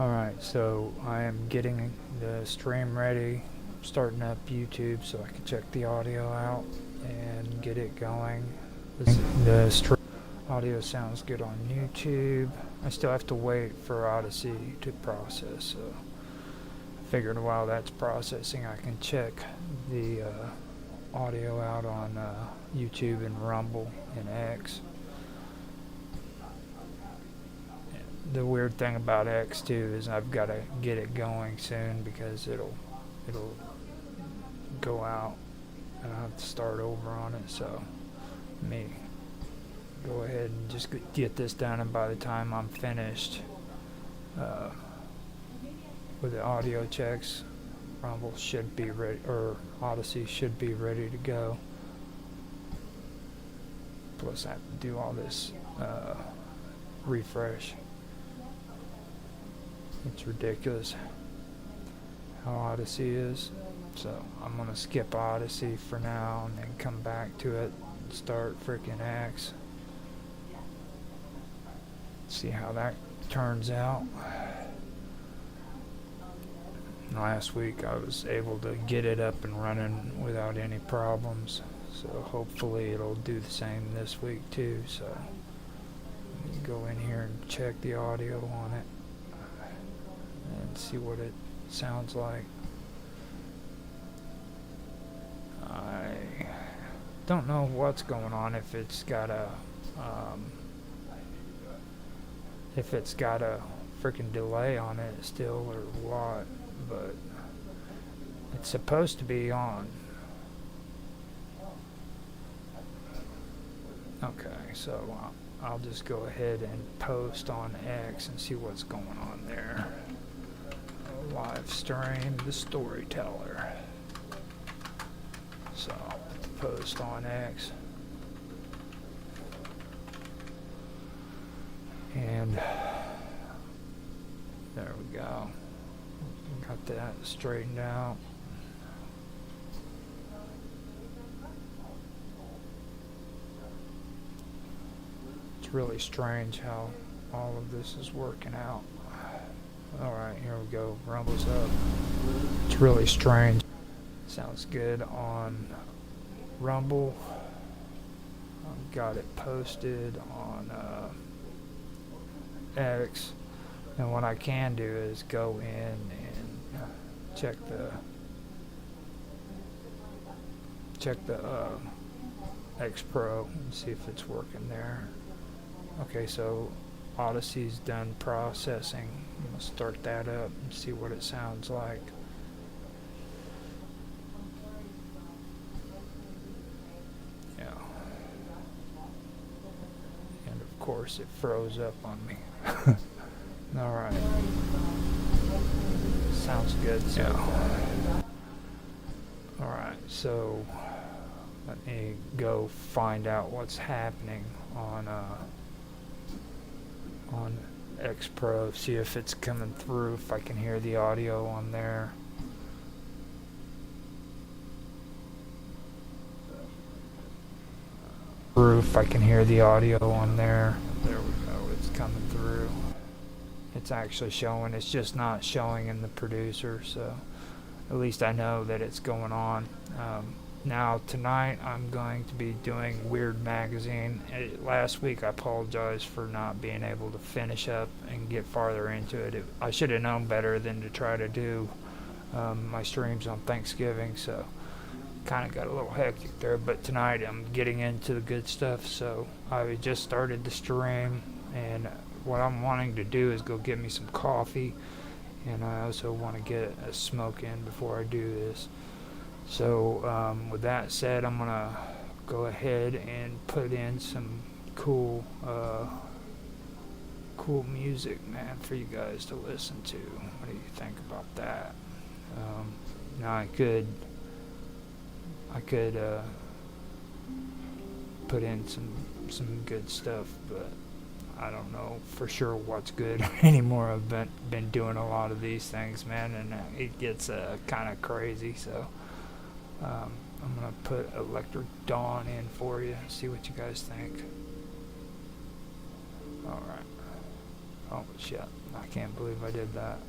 Alright, so I am getting the stream ready, starting up YouTube so I can check the audio out and get it going. The stream audio sounds good on YouTube. I still have to wait for Odyssey to process, so I figured while that's processing I can check the audio out on YouTube and Rumble and X. The weird thing about X too is I've got to get it going soon because it'll go out and I'll have to start over on it. So let me go ahead and just get this done, and by the time I'm finished with the audio checks, Rumble should be ready, or Odyssey should be ready to go. Plus I have to do all this refresh. It's ridiculous how Odyssey is. So I'm gonna skip Odyssey for now and then come back to it and start freaking X. See how that turns out. Last week I was able to get it up and running without any problems, so hopefully it'll do the same this week too. So let me go in here and check the audio on it and see what it sounds like. I don't know what's going on, if it's got a freaking delay on it still or what, but it's supposed to be on. Okay, so I'll just go ahead and post on X and see what's going on there. Live stream the Storyteller. So post on X, and there we go. Got that straightened out. It's really strange how all of this is working out. Alright, here we go. Rumble's up. It's really strange. Sounds good on Rumble. I've got it posted on X. And what I can do is go in and check the X Pro and see if it's working there. Okay, so Odyssey's done processing. I'm gonna start that up and see what it sounds like. Yeah. And of course it froze up on me. Alright. Sounds good, so. Yeah. Alright, so let me go find out what's happening on X Pro, see if it's coming through, if I can hear the audio on there. If I can hear the audio on there. There we go, it's coming through. It's actually showing, it's just not showing in the producer, so at least I know that it's going on. Now tonight I'm going to be doing Weird Magazine. Last week I apologize for not being able to finish up and get farther into it. I should have known better than to try to do my streams on Thanksgiving, so kind of got a little hectic there. But tonight I'm getting into the good stuff, so I just started the stream, and what I'm wanting to do is go get me some coffee, and I also want to get a smoke in before I do this. So with that said, I'm gonna go ahead and put in some cool music, man, for you guys to listen to. What do you think about that? Now I could put in some good stuff, but I don't know for sure what's good anymore. I've been doing a lot of these things, man, and it gets kind of crazy. So I'm gonna put Electric Dawn in for you, see what you guys think. Alright. Oh shit, I can't believe I did that.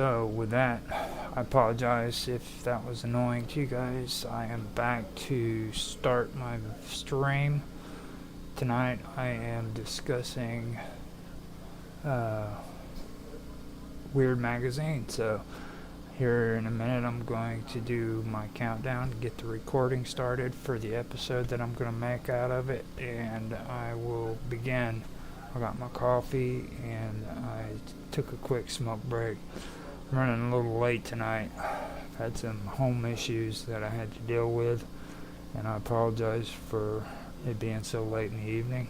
So with that, I apologize if that was annoying to you guys. I am back to start my stream. Tonight I am discussing Weird Magazine. So here in a minute I'm going to do my countdown, get the recording started for the episode that I'm going to make out of it, and I will begin. I got my coffee and I took a quick smoke break. I'm running a little late tonight. I've had some home issues that I had to deal with, and I apologize for it being so late in the evening.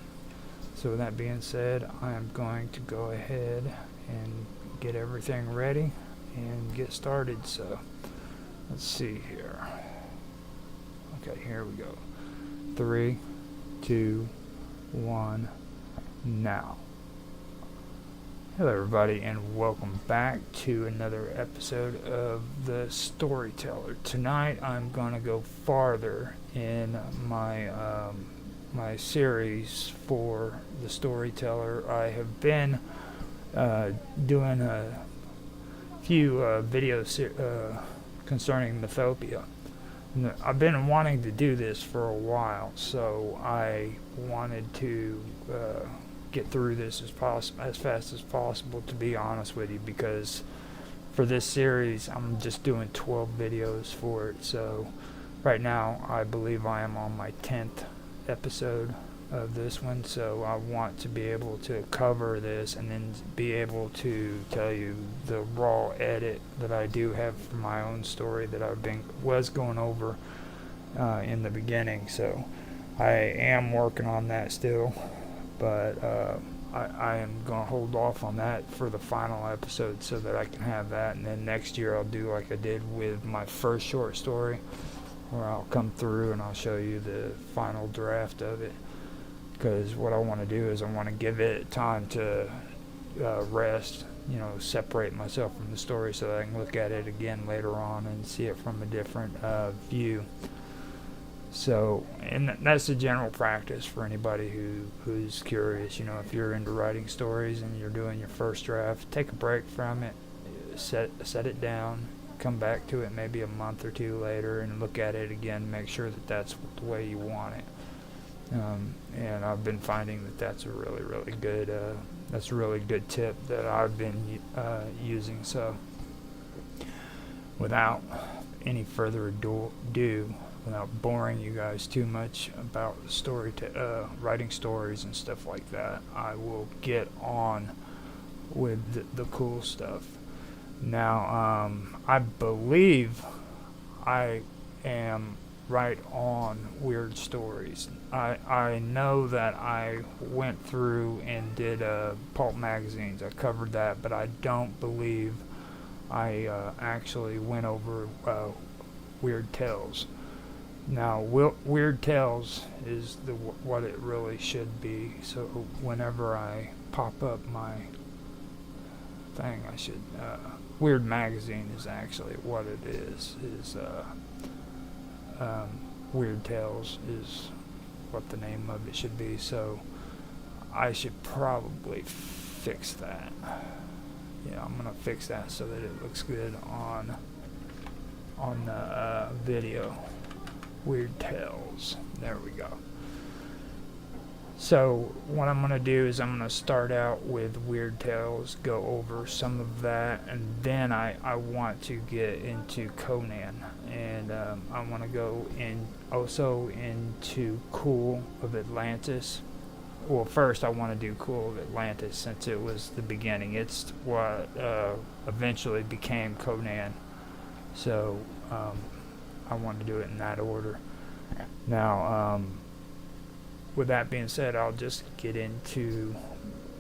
So with that being said, I am going to go ahead and get everything ready and get started. So let's see here. Okay, here we go. 3, 2, 1, now. Hello everybody, and welcome back to another episode of the Storyteller. Tonight I'm going to go farther in my my series for the Storyteller. I have been doing a few videos concerning Mythopia. I've been wanting to do this for a while, so I wanted to get through this as fast as possible, to be honest with you, because for this series I'm just doing 12 videos for it. So right now I believe I am on my 10th episode of this one, so I want to be able to cover this and then be able to tell you the raw edit that I do have for my own story that was going over in the beginning. So I am working on that still, but I am going to hold off on that for the final episode so that I can have that, and then next year I'll do like I did with my first short story, where I'll come through and I'll show you the final draft of it. Because what I want to do is I want to give it time to rest, separate myself from the story so that I can look at it again later on and see it from a different view. So, and that's the general practice for anybody who's curious. If you're into writing stories and you're doing your first draft, take a break from it, set it down, come back to it maybe a month or two later and look at it again, make sure that that's the way you want it. And I've been finding that that's a really, really good tip that I've been using. So without any further ado, without boring you guys too much about writing stories and stuff like that, I will get on with the cool stuff. Now, I believe I am right on weird stories. I know that I went through and did pulp magazines. I covered that, but I don't believe I actually went over Weird Tales. Now, Weird Tales is what it really should be. So whenever I pop up my thing, I should Weird Magazine is actually what it is. Weird Tales is what the name of it should be. So I should probably fix that. Yeah, I'm gonna fix that so that it looks good on the video. Weird Tales. There we go. So what I'm going to do is I'm going to start out with Weird Tales, go over some of that, and then I want to get into Conan, and I want to go in also into Cool of Atlantis. Well, first I want to do Cool of Atlantis since it was the beginning. It's what eventually became Conan. So I want to do it in that order. Now, with that being said, I'll just get into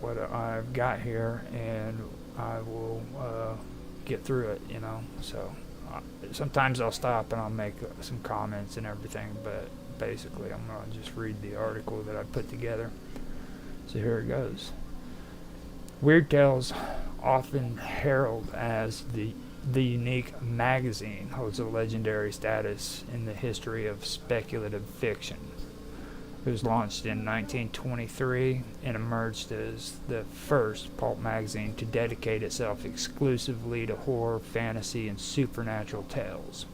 what I've got here, and I will get through it, So sometimes I'll stop and I'll make some comments and everything, but basically I'm going to just read the article that I put together. So here it goes. Weird Tales, often heralded as the unique magazine, holds a legendary status in the history of speculative fiction. It was launched in 1923 and emerged as the first pulp magazine to dedicate itself exclusively to horror, fantasy, and supernatural tales.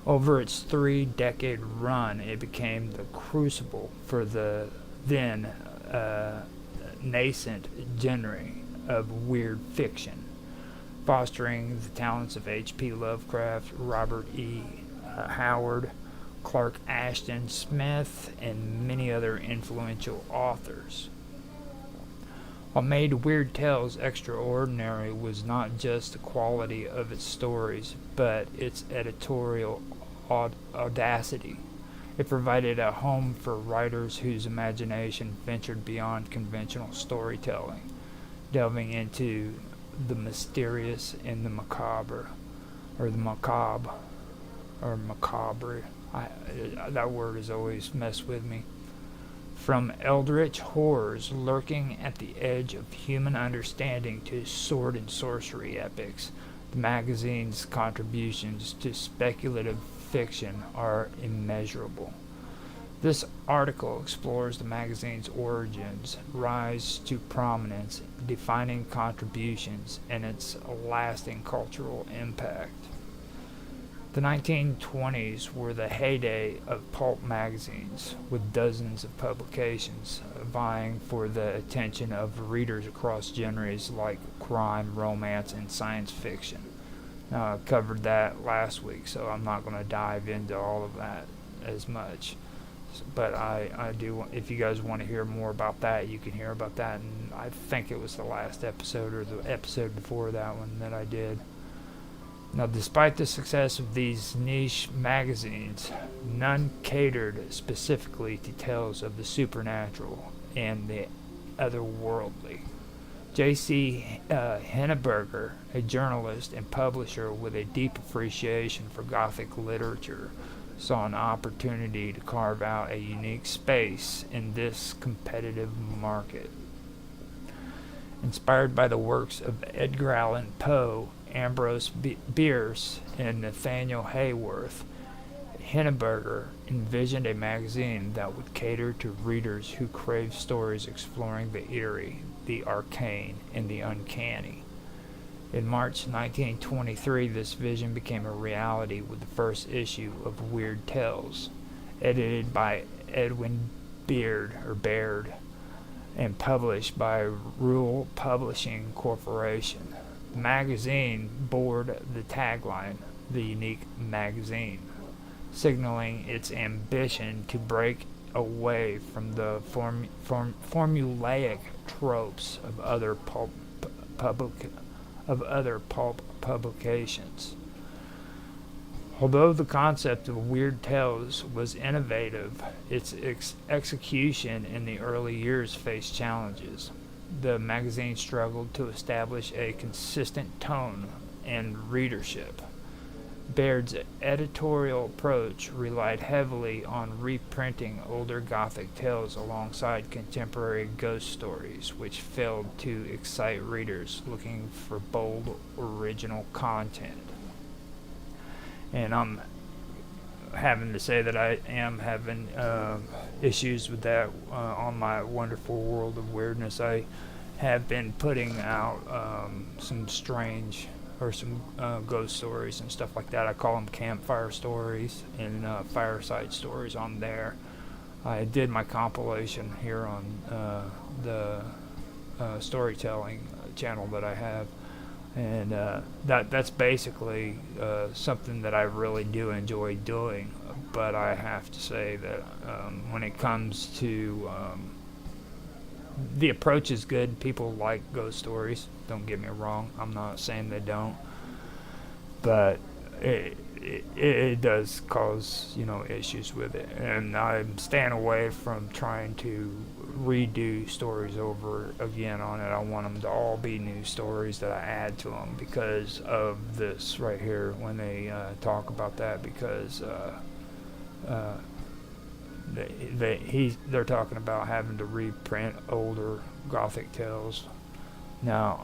Over its 3-decade run, it became the crucible for the then nascent genre of weird fiction, fostering the talents of H.P. Lovecraft, Robert E. Howard, Clark Ashton Smith, and many other influential authors. What made Weird Tales extraordinary was not just the quality of its stories, but its editorial audacity. It provided a home for writers whose imagination ventured beyond conventional storytelling, delving into the mysterious and the macabre, or the macabre, or macabre. That word has always messed with me. From eldritch horrors lurking at the edge of human understanding to sword and sorcery epics, the magazine's contributions to speculative fiction are immeasurable. This article explores the magazine's origins, rise to prominence, defining contributions, and its lasting cultural impact. The 1920s were the heyday of pulp magazines, with dozens of publications vying for the attention of readers across genres like crime, romance, and science fiction. I covered that last week, so I'm not going to dive into all of that as much. But I do, if you guys want to hear more about that, you can hear about that. And I think it was the last episode or the episode before that one that I did. Now, despite the success of these niche magazines, none catered specifically to tales of the supernatural and the otherworldly. J.C. Henneberger, a journalist and publisher with a deep appreciation for Gothic literature, saw an opportunity to carve out a unique space in this competitive market. Inspired by the works of Edgar Allan Poe, Ambrose Bierce, and Nathaniel Hayworth, Henneberger envisioned a magazine that would cater to readers who crave stories exploring the eerie, the arcane, and the uncanny. In March 1923, this vision became a reality with the first issue of Weird Tales, edited by Edwin Baird, and published by Rule Publishing Corporation. The magazine bore the tagline, "The Unique Magazine," signaling its ambition to break away from the formulaic tropes of other pulp publications. Although the concept of Weird Tales was innovative, its execution in the early years faced challenges. The magazine struggled to establish a consistent tone and readership. Baird's editorial approach relied heavily on reprinting older Gothic tales alongside contemporary ghost stories, which failed to excite readers looking for bold, original content. And I'm having to say that I am having issues with that on my wonderful world of weirdness. I have been putting out some strange or some ghost stories and stuff like that. I call them campfire stories and fireside stories on there. I did my compilation here on the storytelling channel that I have, and that's basically something that I really do enjoy doing. But I have to say that when it comes to the approach is good. People like ghost stories. Don't get me wrong. I'm not saying they don't, but it does cause issues with it. And I'm staying away from trying to redo stories over again on it. I want them to all be new stories that I add to them because of this right here when they talk about that, because they're talking about having to reprint older Gothic tales. Now,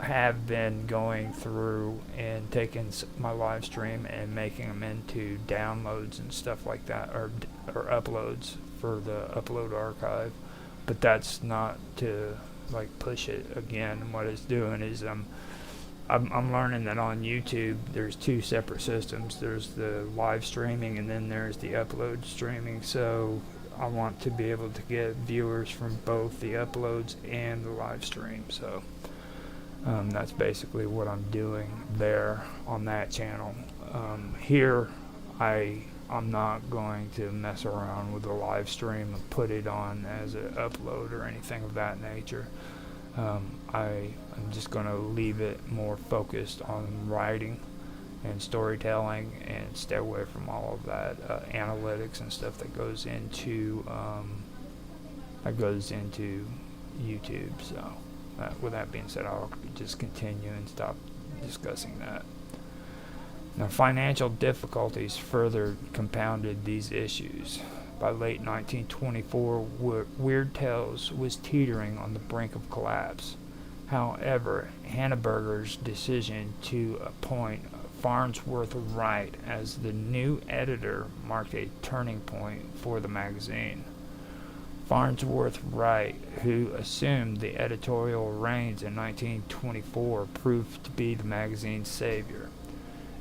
have been going through and taking my live stream and making them into downloads and stuff like that, or uploads for the upload archive. But that's not to like push it again. And what it's doing is I'm learning that on YouTube there's two separate systems. There's the live streaming and then there's the upload streaming. So I want to be able to get viewers from both the uploads and the live stream. So that's basically what I'm doing there on that channel. Here I'm not going to mess around with the live stream and put it on as an upload or anything of that nature. I'm just going to leave it more focused on writing and storytelling and stay away from all of that analytics and stuff that goes into YouTube. So with that being said, I'll just continue and stop discussing that. Now, financial difficulties further compounded these issues. By late 1924, Weird Tales was teetering on the brink of collapse. However, Hanna-Berger's decision to appoint Farnsworth Wright as the new editor marked a turning point for the magazine. Farnsworth Wright, who assumed the editorial reins in 1924, proved to be the magazine's savior.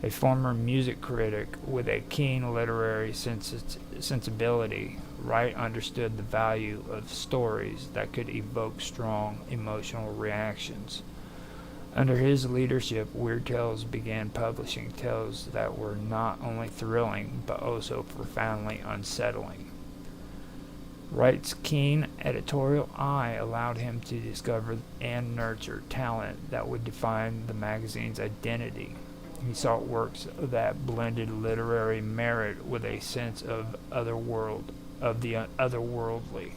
A former music critic with a keen literary sensibility, Wright understood the value of stories that could evoke strong emotional reactions. Under his leadership, Weird Tales began publishing tales that were not only thrilling but also profoundly unsettling. Wright's keen editorial eye allowed him to discover and nurture talent that would define the magazine's identity. He sought works that blended literary merit with a sense of the otherworldly.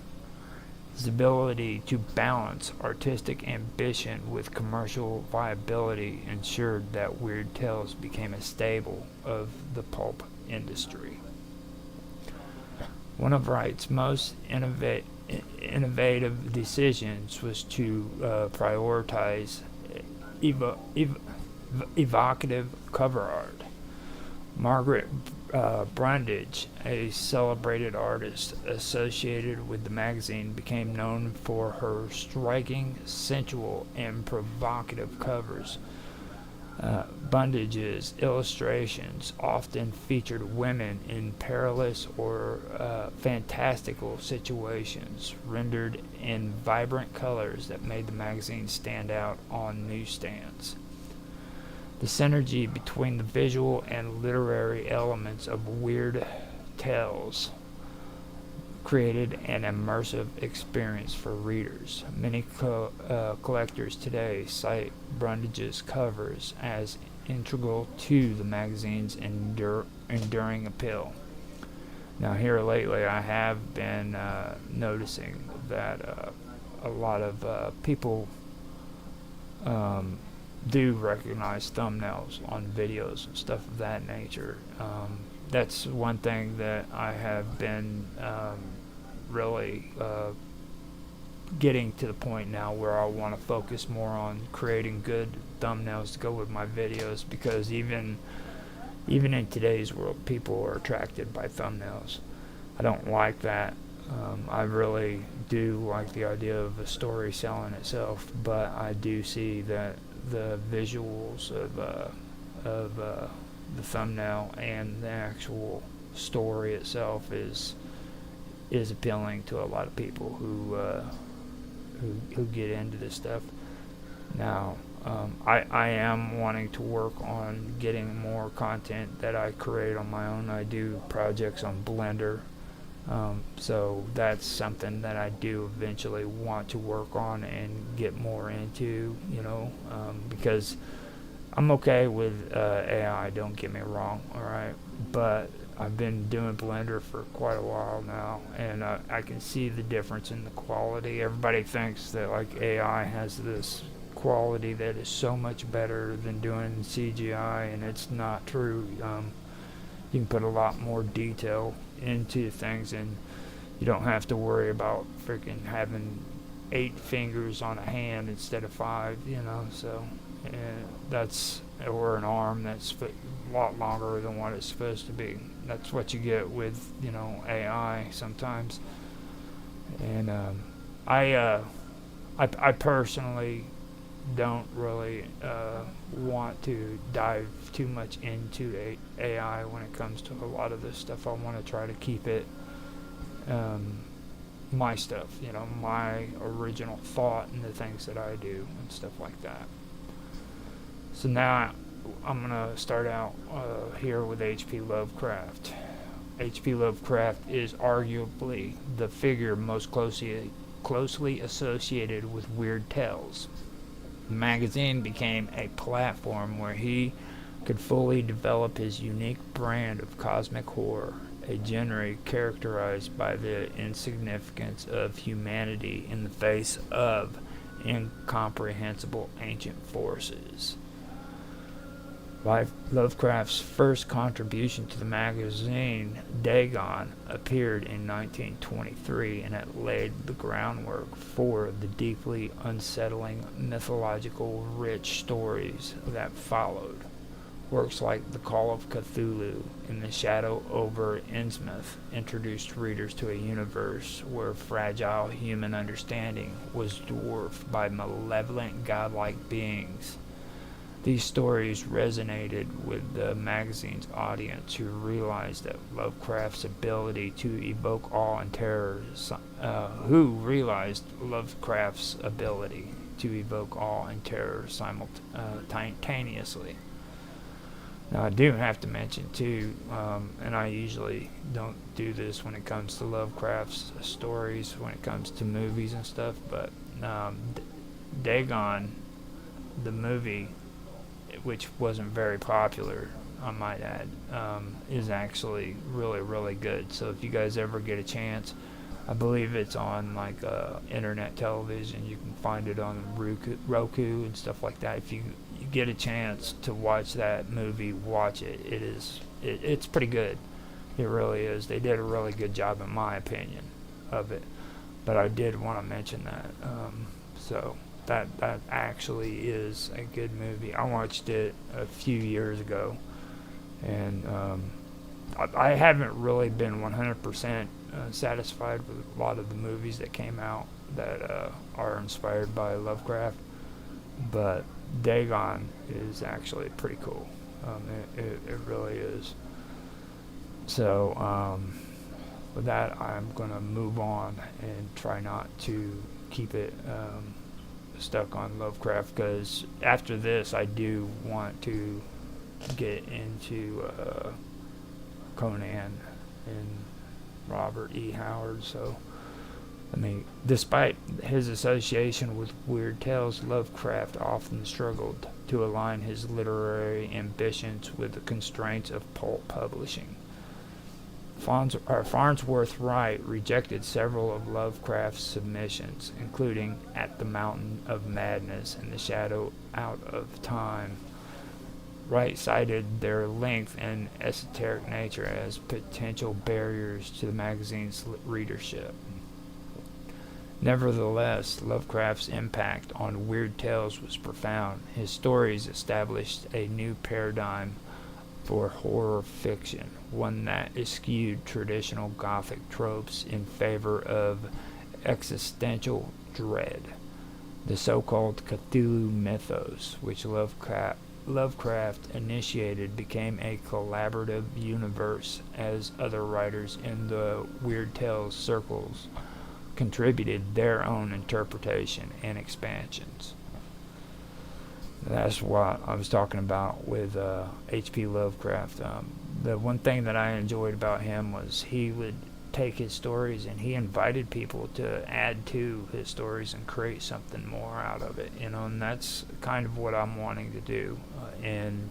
His ability to balance artistic ambition with commercial viability ensured that Weird Tales became a staple of the pulp industry. One of Wright's most innovative decisions was to prioritize evocative cover art. Margaret Brundage, a celebrated artist associated with the magazine, became known for her striking, sensual, and provocative covers. Brundage's illustrations often featured women in perilous or fantastical situations, rendered in vibrant colors that made the magazine stand out on newsstands. The synergy between the visual and literary elements of Weird Tales created an immersive experience for readers. Many collectors today cite Brundage's covers as integral to the magazine's enduring appeal. Now, here lately, I have been noticing that a lot of people do recognize thumbnails on videos and stuff of that nature. That's one thing that I have been really getting to the point now where I want to focus more on creating good thumbnails to go with my videos, because even in today's world, people are attracted by thumbnails. I don't like that. I really do like the idea of a story selling itself, but I do see that the visuals of the thumbnail and the actual story itself is appealing to a lot of people who get into this stuff. Now, I am wanting to work on getting more content that I create on my own. I do projects on Blender, so that's something that I do eventually want to work on and get more into, because I'm okay with AI, don't get me wrong, alright, but I've been doing Blender for quite a while now, and I can see the difference in the quality. Everybody thinks that like AI has this quality that is so much better than doing CGI, and it's not true. You can put a lot more detail into things, and you don't have to worry about freaking having 8 fingers on a hand instead of 5, so that's, or an arm that's a lot longer than what it's supposed to be. That's what you get with, AI sometimes. And I personally don't really want to dive too much into AI when it comes to a lot of this stuff. I want to try to keep it my stuff, my original thought and the things that I do and stuff like that. So now I'm going to start out here with H.P. Lovecraft. H.P. Lovecraft is arguably the figure most closely associated with Weird Tales. The magazine became a platform where he could fully develop his unique brand of cosmic horror, a genre characterized by the insignificance of humanity in the face of incomprehensible ancient forces. Lovecraft's first contribution to the magazine, Dagon, appeared in 1923, and it laid the groundwork for the deeply unsettling, mythological rich stories that followed. Works like The Call of Cthulhu and The Shadow over Innsmouth introduced readers to a universe where fragile human understanding was dwarfed by malevolent godlike beings. These stories resonated with the magazine's audience, who realized that Lovecraft's ability to evoke awe and terror simultaneously. Now, I do have to mention too, and I usually don't do this when it comes to Lovecraft's stories, when it comes to movies and stuff, but Dagon, the movie, which wasn't very popular, I might add, is actually really, really good. So if you guys ever get a chance, I believe it's on like internet television. You can find it on Roku and stuff like that. If you get a chance to watch that movie, watch it. It's pretty good. It really is. They did a really good job, in my opinion, of it. But I did want to mention that. So that actually is a good movie. I watched it a few years ago, and I haven't really been 100% satisfied with a lot of the movies that came out that are inspired by Lovecraft, but Dagon is actually pretty cool. It really is. So with that, I'm going to move on and try not to keep it stuck on Lovecraft, because after this I do want to get into Conan and Robert E. Howard. So despite his association with Weird Tales, Lovecraft often struggled to align his literary ambitions with the constraints of pulp publishing. Farnsworth Wright rejected several of Lovecraft's submissions, including At the Mountain of Madness and The Shadow Out of Time. Wright cited their length and esoteric nature as potential barriers to the magazine's readership. Nevertheless, Lovecraft's impact on Weird Tales was profound. His stories established a new paradigm for horror fiction, one that eschewed traditional Gothic tropes in favor of existential dread. The so-called Cthulhu mythos, which Lovecraft initiated, became a collaborative universe as other writers in the Weird Tales circles contributed their own interpretation and expansions. That's what I was talking about with H.P. Lovecraft. The one thing that I enjoyed about him was he would take his stories and he invited people to add to his stories and create something more out of it, and that's kind of what I'm wanting to do. And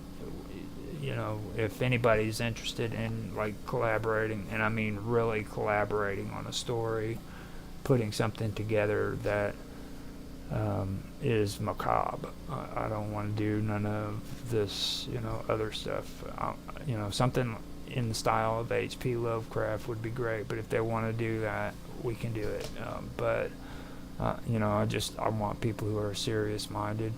if anybody's interested in like collaborating, and I mean really collaborating on a story, putting something together that is macabre. I don't want to do none of this, other stuff. Something in the style of H.P. Lovecraft would be great, but if they want to do that, we can do it. But I want people who are serious-minded.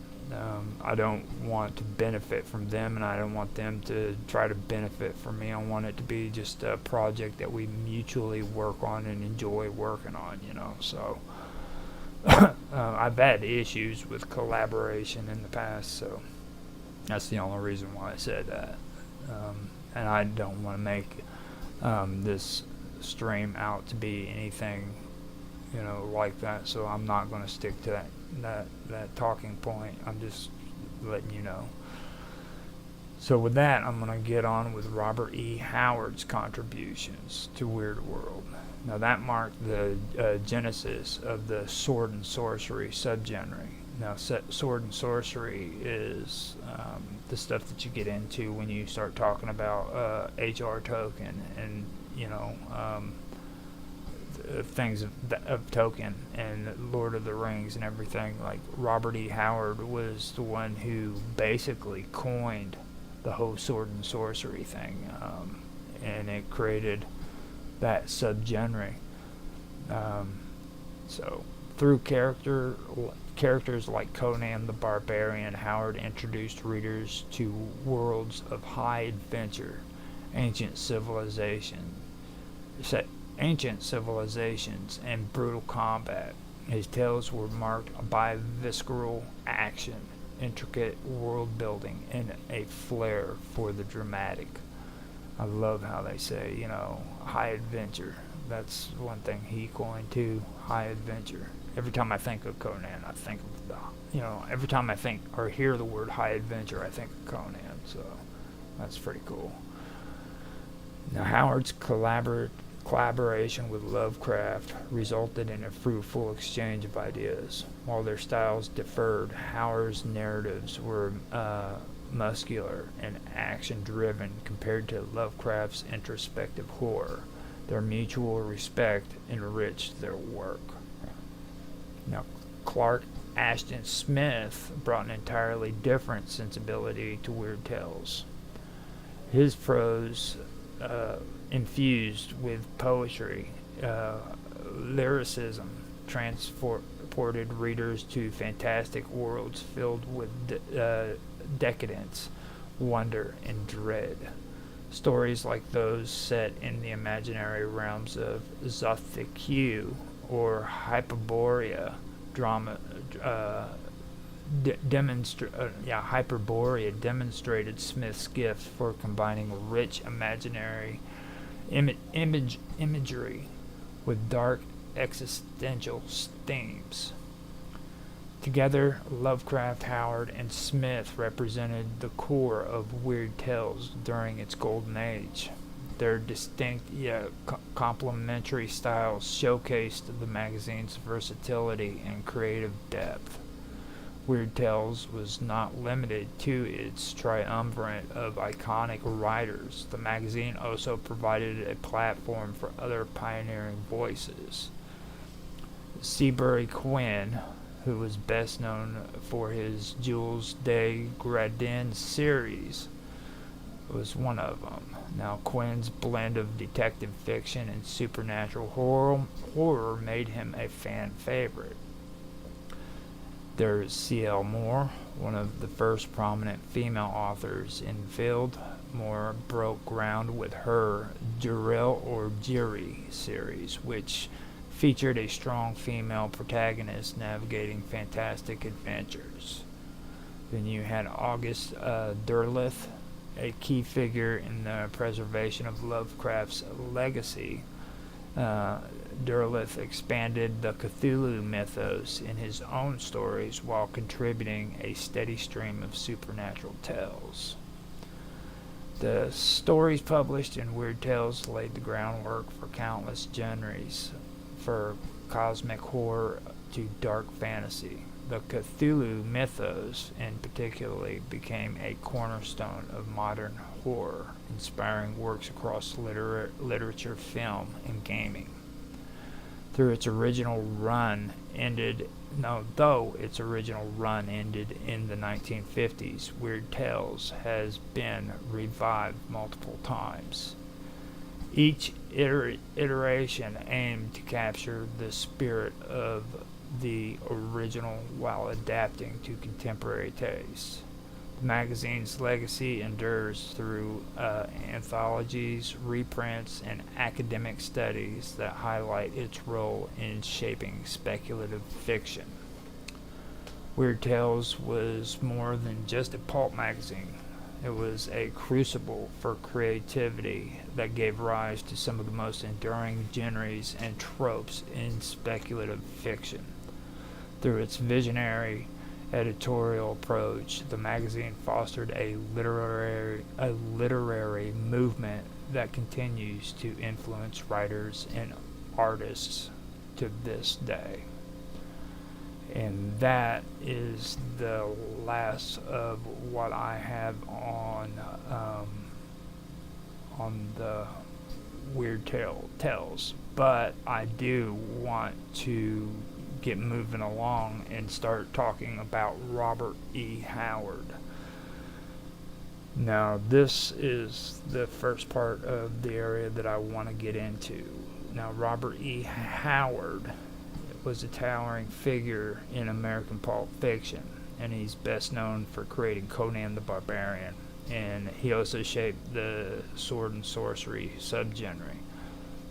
I don't want to benefit from them, and I don't want them to try to benefit from me. I want it to be just a project that we mutually work on and enjoy working on, So I've had issues with collaboration in the past, so that's the only reason why I said that. And I don't want to make this stream out to be anything, like that. So I'm not going to stick to that talking point. I'm just letting you know. So with that, I'm going to get on with Robert E. Howard's contributions to Weird World. Now that marked the genesis of the sword and sorcery subgenre. Now sword and sorcery is the stuff that you get into when you start talking about H.R. Tolkien and things of Tolkien and Lord of the Rings and everything. Like Robert E. Howard was the one who basically coined the whole sword and sorcery thing, and it created that subgenre. So through characters like Conan the Barbarian, Howard introduced readers to worlds of high adventure, ancient civilizations, and brutal combat. His tales were marked by visceral action, intricate world building, and a flair for the dramatic. I love how they say, high adventure. That's one thing he coined too, high adventure. Every time I think of Conan, I think of every time I think or hear the word high adventure, I think of Conan. So that's pretty cool. Now Howard's collaboration with Lovecraft resulted in a fruitful exchange of ideas. While their styles differed, Howard's narratives were muscular and action-driven compared to Lovecraft's introspective horror. Their mutual respect enriched their work. Now, Clark Ashton Smith brought an entirely different sensibility to Weird Tales. His prose, infused with poetry, lyricism, transported readers to fantastic worlds filled with decadence, wonder, and dread. Stories like those set in the imaginary realms of Xothicu or Hyperborea Hyperborea demonstrated Smith's gift for combining rich imaginary imagery with dark existential themes. Together, Lovecraft, Howard, and Smith represented the core of Weird Tales during its golden age. Their distinct yet complementary styles showcased the magazine's versatility and creative depth. Weird Tales was not limited to its triumvirate of iconic writers. The magazine also provided a platform for other pioneering voices. Seabury Quinn, who was best known for his Jules de Gradin series, was one of them. Now, Quinn's blend of detective fiction and supernatural horror made him a fan favorite. There's C.L. Moore, one of the first prominent female authors in the field. Moore broke ground with her Juril or Jiri series, which featured a strong female protagonist navigating fantastic adventures. Then you had August Derleth, a key figure in the preservation of Lovecraft's legacy. Derleth expanded the Cthulhu mythos in his own stories while contributing a steady stream of supernatural tales. The stories published in Weird Tales laid the groundwork for countless genres, for cosmic horror to dark fantasy. The Cthulhu mythos, in particular, became a cornerstone of modern horror, inspiring works across literature, film, and gaming. Though its original run ended in the 1950s, Weird Tales has been revived multiple times. Each iteration aimed to capture the spirit of the original while adapting to contemporary tastes. The magazine's legacy endures through anthologies, reprints, and academic studies that highlight its role in shaping speculative fiction. Weird Tales was more than just a pulp magazine. It was a crucible for creativity that gave rise to some of the most enduring genres and tropes in speculative fiction. Through its visionary editorial approach, the magazine fostered a literary movement that continues to influence writers and artists to this day. And that is the last of what I have on the Weird Tales. But I do want to get moving along and start talking about Robert E. Howard. Now, this is the first part of the area that I want to get into. Now, Robert E. Howard was a towering figure in American pulp fiction, and he's best known for creating Conan the Barbarian, and he also shaped the sword and sorcery subgenre.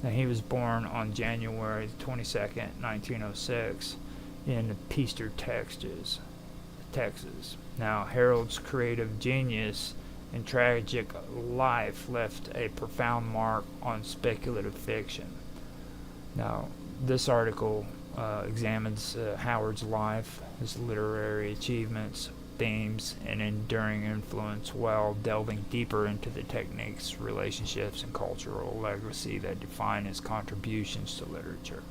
Now, he was born on January 22nd, 1906 in Peaster, Texas. Now, Harold's creative genius and tragic life left a profound mark on speculative fiction. Now, this article examines Howard's life, his literary achievements, themes, and enduring influence while delving deeper into the techniques, relationships, and cultural legacy that define his contributions to literature.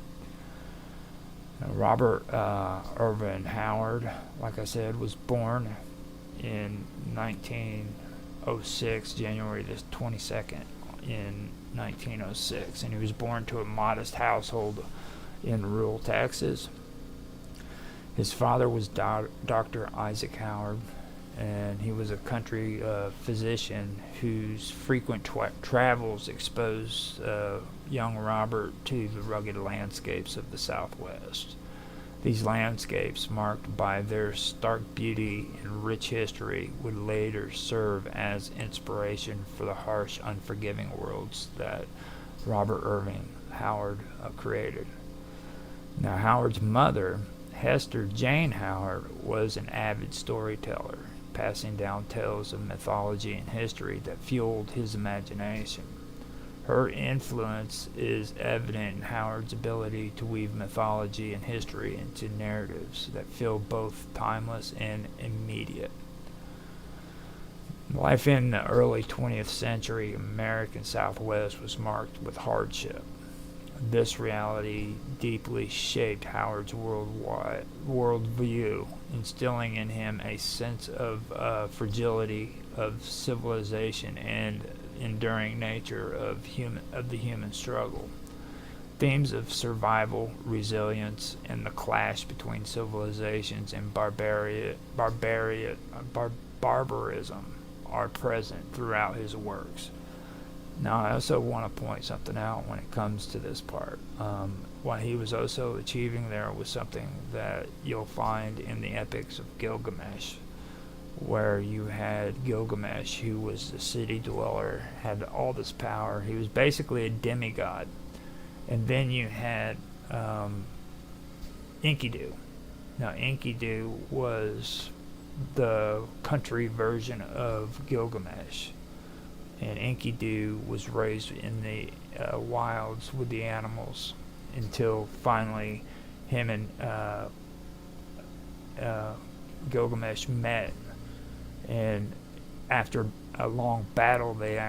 Now, Robert Irvin Howard, like I said, was born in 1906, January the 22nd in 1906, and he was born to a modest household in rural Texas. His father was Dr. Isaac Howard, and he was a country physician whose frequent travels exposed young Robert to the rugged landscapes of the Southwest. These landscapes, marked by their stark beauty and rich history, would later serve as inspiration for the harsh, unforgiving worlds that Robert Irving Howard created. Now, Howard's mother, Hester Jane Howard, was an avid storyteller, passing down tales of mythology and history that fueled his imagination. Her influence is evident in Howard's ability to weave mythology and history into narratives that feel both timeless and immediate. Life in the early 20th century American Southwest was marked with hardship. This reality deeply shaped Howard's worldview, instilling in him a sense of fragility of civilization and enduring nature of the human struggle. Themes of survival, resilience, and the clash between civilizations and barbarism are present throughout his works. Now, I also want to point something out when it comes to this part. What he was also achieving there was something that you'll find in the epics of Gilgamesh, where you had Gilgamesh, who was a city dweller, had all this power. He was basically a demigod. And then you had Enkidu. Now, Enkidu was the country version of Gilgamesh. And Enkidu was raised in the wilds with the animals until finally him and Gilgamesh met. And after a long battle, they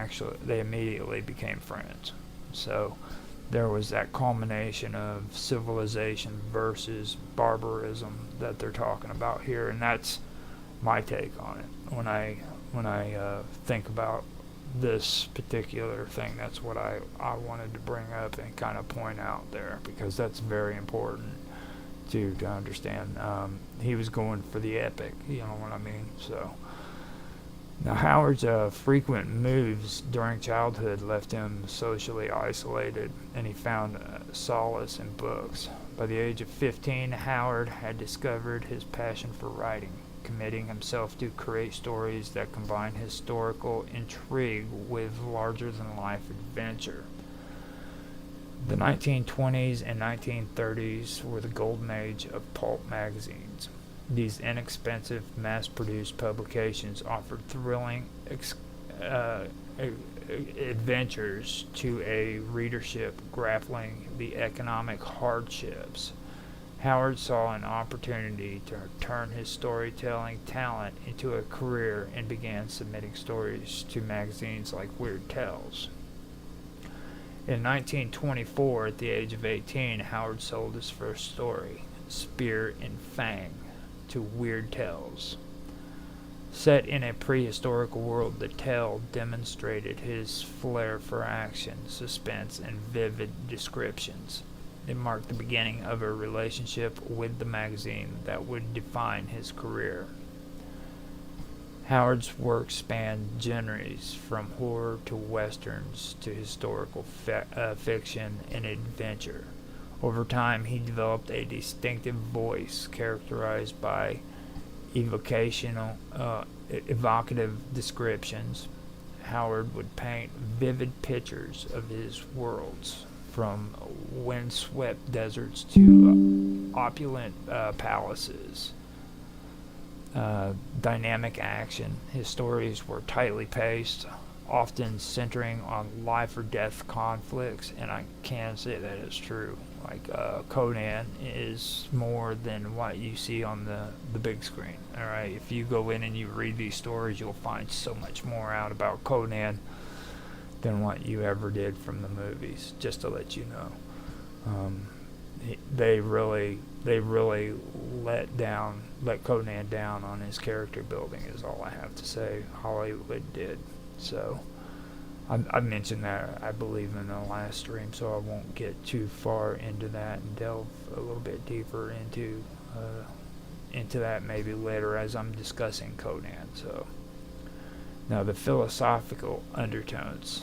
immediately became friends. So there was that culmination of civilization versus barbarism that they're talking about here, and that's my take on it. When I think about this particular thing, that's what I wanted to bring up and kind of point out there, because that's very important to understand. He was going for the epic, you know what I mean? So Now, Howard's frequent moves during childhood left him socially isolated, and he found solace in books. By the age of 15, Howard had discovered his passion for writing, committing himself to create stories that combine historical intrigue with larger-than-life adventure. The 1920s and 1930s were the golden age of pulp magazines. These inexpensive, mass-produced publications offered thrilling adventures to a readership grappling the economic hardships. Howard saw an opportunity to turn his storytelling talent into a career and began submitting stories to magazines like Weird Tales. In 1924, at the age of 18, Howard sold his first story, Spear and Fang, to Weird Tales. Set in a prehistoric world, the tale demonstrated his flair for action, suspense, and vivid descriptions. It marked the beginning of a relationship with the magazine that would define his career. Howard's work spanned genres from horror to westerns to historical fiction and adventure. Over time, he developed a distinctive voice characterized by evocative descriptions. Howard would paint vivid pictures of his worlds, from windswept deserts to opulent palaces. Dynamic action. His stories were tightly paced, often centering on life or death conflicts, and I can say that is true. Like Conan is more than what you see on the big screen. All right, if you go in and you read these stories, you'll find so much more out about Conan than what you ever did from the movies. Just to let you know, they really let Conan down on his character building. Is all I have to say. Hollywood did. So I mentioned that, I believe, in the last stream, so I won't get too far into that and delve a little bit deeper into that maybe later as I'm discussing Conan. So now, the philosophical undertones.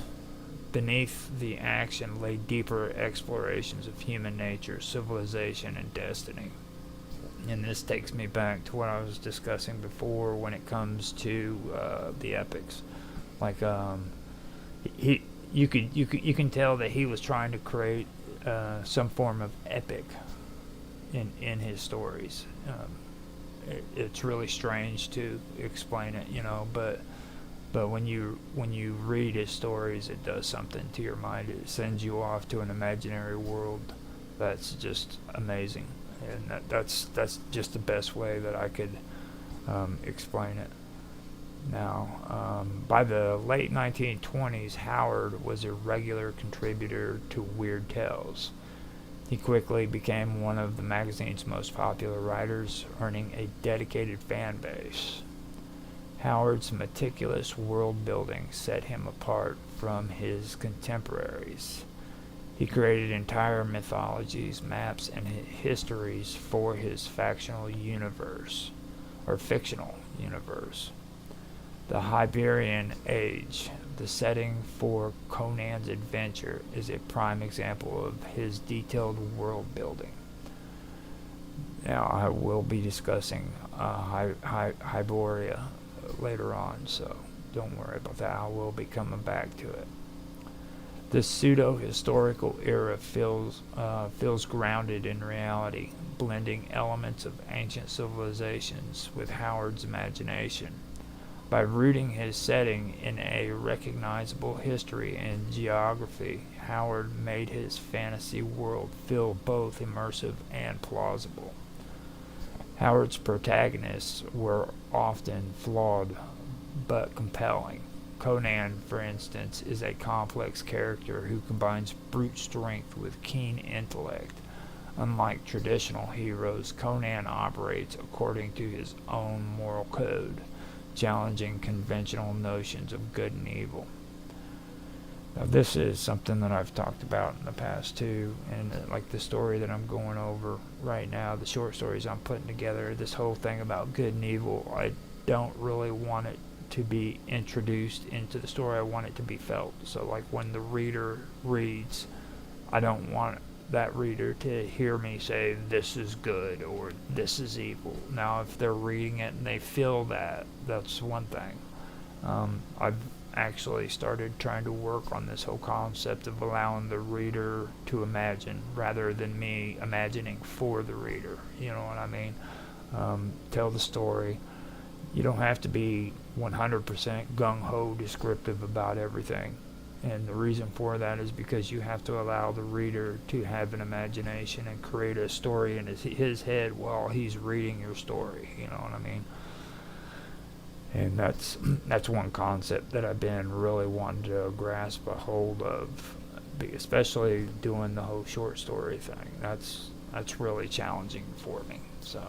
Beneath the action lay deeper explorations of human nature, civilization, and destiny. And this takes me back to what I was discussing before when it comes to the epics. Like you can tell that he was trying to create some form of epic in his stories. It's really strange to explain it, but when you read his stories, it does something to your mind. It sends you off to an imaginary world that's just amazing, and that's just the best way that I could explain it. Now, by the late 1920s, Howard was a regular contributor to Weird Tales. He quickly became one of the magazine's most popular writers, earning a dedicated fan base. Howard's meticulous world building set him apart from his contemporaries. He created entire mythologies, maps, and histories for his fictional universe. The Hyborian Age, the setting for Conan's adventure, is a prime example of his detailed world building. Now, I will be discussing Hyboria later on, so don't worry about that. I will be coming back to it. This pseudo-historical era feels grounded in reality, blending elements of ancient civilizations with Howard's imagination. By rooting his setting in a recognizable history and geography, Howard made his fantasy world feel both immersive and plausible. Howard's protagonists were often flawed but compelling. Conan, for instance, is a complex character who combines brute strength with keen intellect. Unlike traditional heroes, Conan operates according to his own moral code, challenging conventional notions of good and evil. Now, this is something that I've talked about in the past too, and like the story that I'm going over right now, the short stories I'm putting together, this whole thing about good and evil, I don't really want it to be introduced into the story. I want it to be felt. So like when the reader reads, I don't want that reader to hear me say this is good or this is evil. Now if they're reading it and they feel that, that's one thing. I've actually started trying to work on this whole concept of allowing the reader to imagine rather than me imagining for the reader. You know what I mean? Tell the story. You don't have to be 100% gung-ho descriptive about everything. And the reason for that is because you have to allow the reader to have an imagination and create a story in his head while he's reading your story. You know what I mean? And that's one concept that I've been really wanting to grasp a hold of, especially doing the whole short story thing. That's really challenging for me. So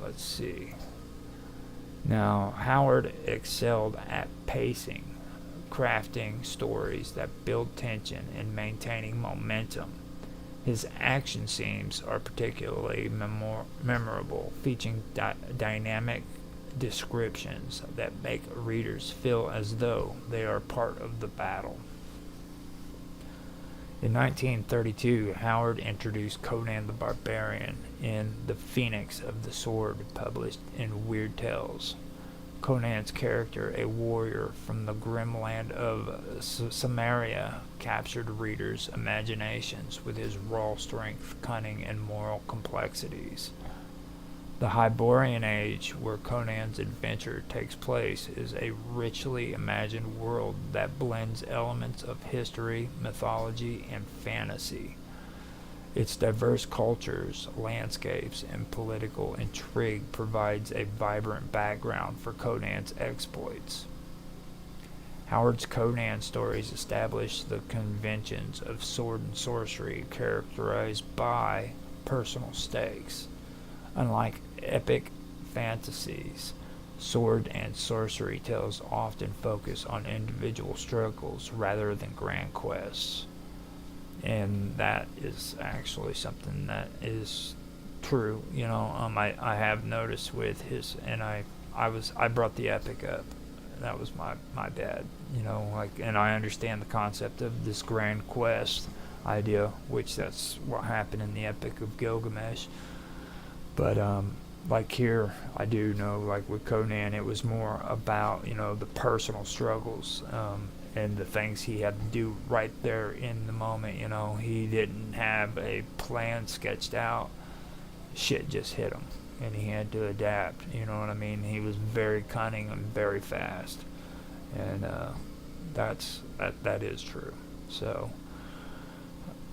let's see. Now, Howard excelled at pacing, crafting stories that build tension and maintaining momentum. His action scenes are particularly memorable, featuring dynamic descriptions that make readers feel as though they are part of the battle. In 1932, Howard introduced Conan the Barbarian in The Phoenix of the Sword, published in Weird Tales. Conan's character, a warrior from the grim land of Samaria, captured readers' imaginations with his raw strength, cunning, and moral complexities. The Hyborian Age, where Conan's adventure takes place, is a richly imagined world that blends elements of history, mythology, and fantasy. Its diverse cultures, landscapes, and political intrigue provides a vibrant background for Conan's exploits. Howard's Conan stories establish the conventions of sword and sorcery characterized by personal stakes. Unlike epic fantasies, sword and sorcery tales often focus on individual struggles rather than grand quests. And that is actually something that is true. You know, I have noticed with his, and I brought the epic up. That was my bad. You know, like, and I understand the concept of this grand quest idea, which that's what happened in the Epic of Gilgamesh. But like here, I do know, like with Conan, it was more about, you know, the personal struggles and the things he had to do right there in the moment. You know, he didn't have a plan sketched out. Shit just hit him, and he had to adapt. You know what I mean? He was very cunning and very fast, and that is true. So.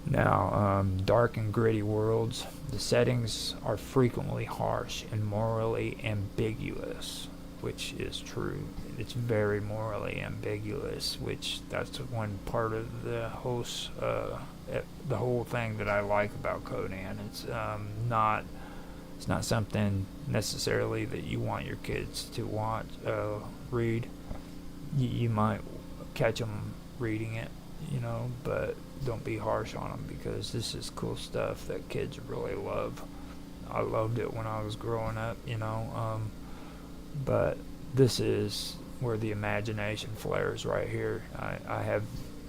Now, dark and gritty worlds. The settings are frequently harsh and morally ambiguous, which is true. It's very morally ambiguous, which that's one part of the whole thing that I like about Conan. It's not something necessarily that you want your kids to read. You might catch them reading it, you know, but don't be harsh on them, because this is cool stuff that kids really love. I loved it when I was growing up, you know, but this is where the imagination flares right here. I have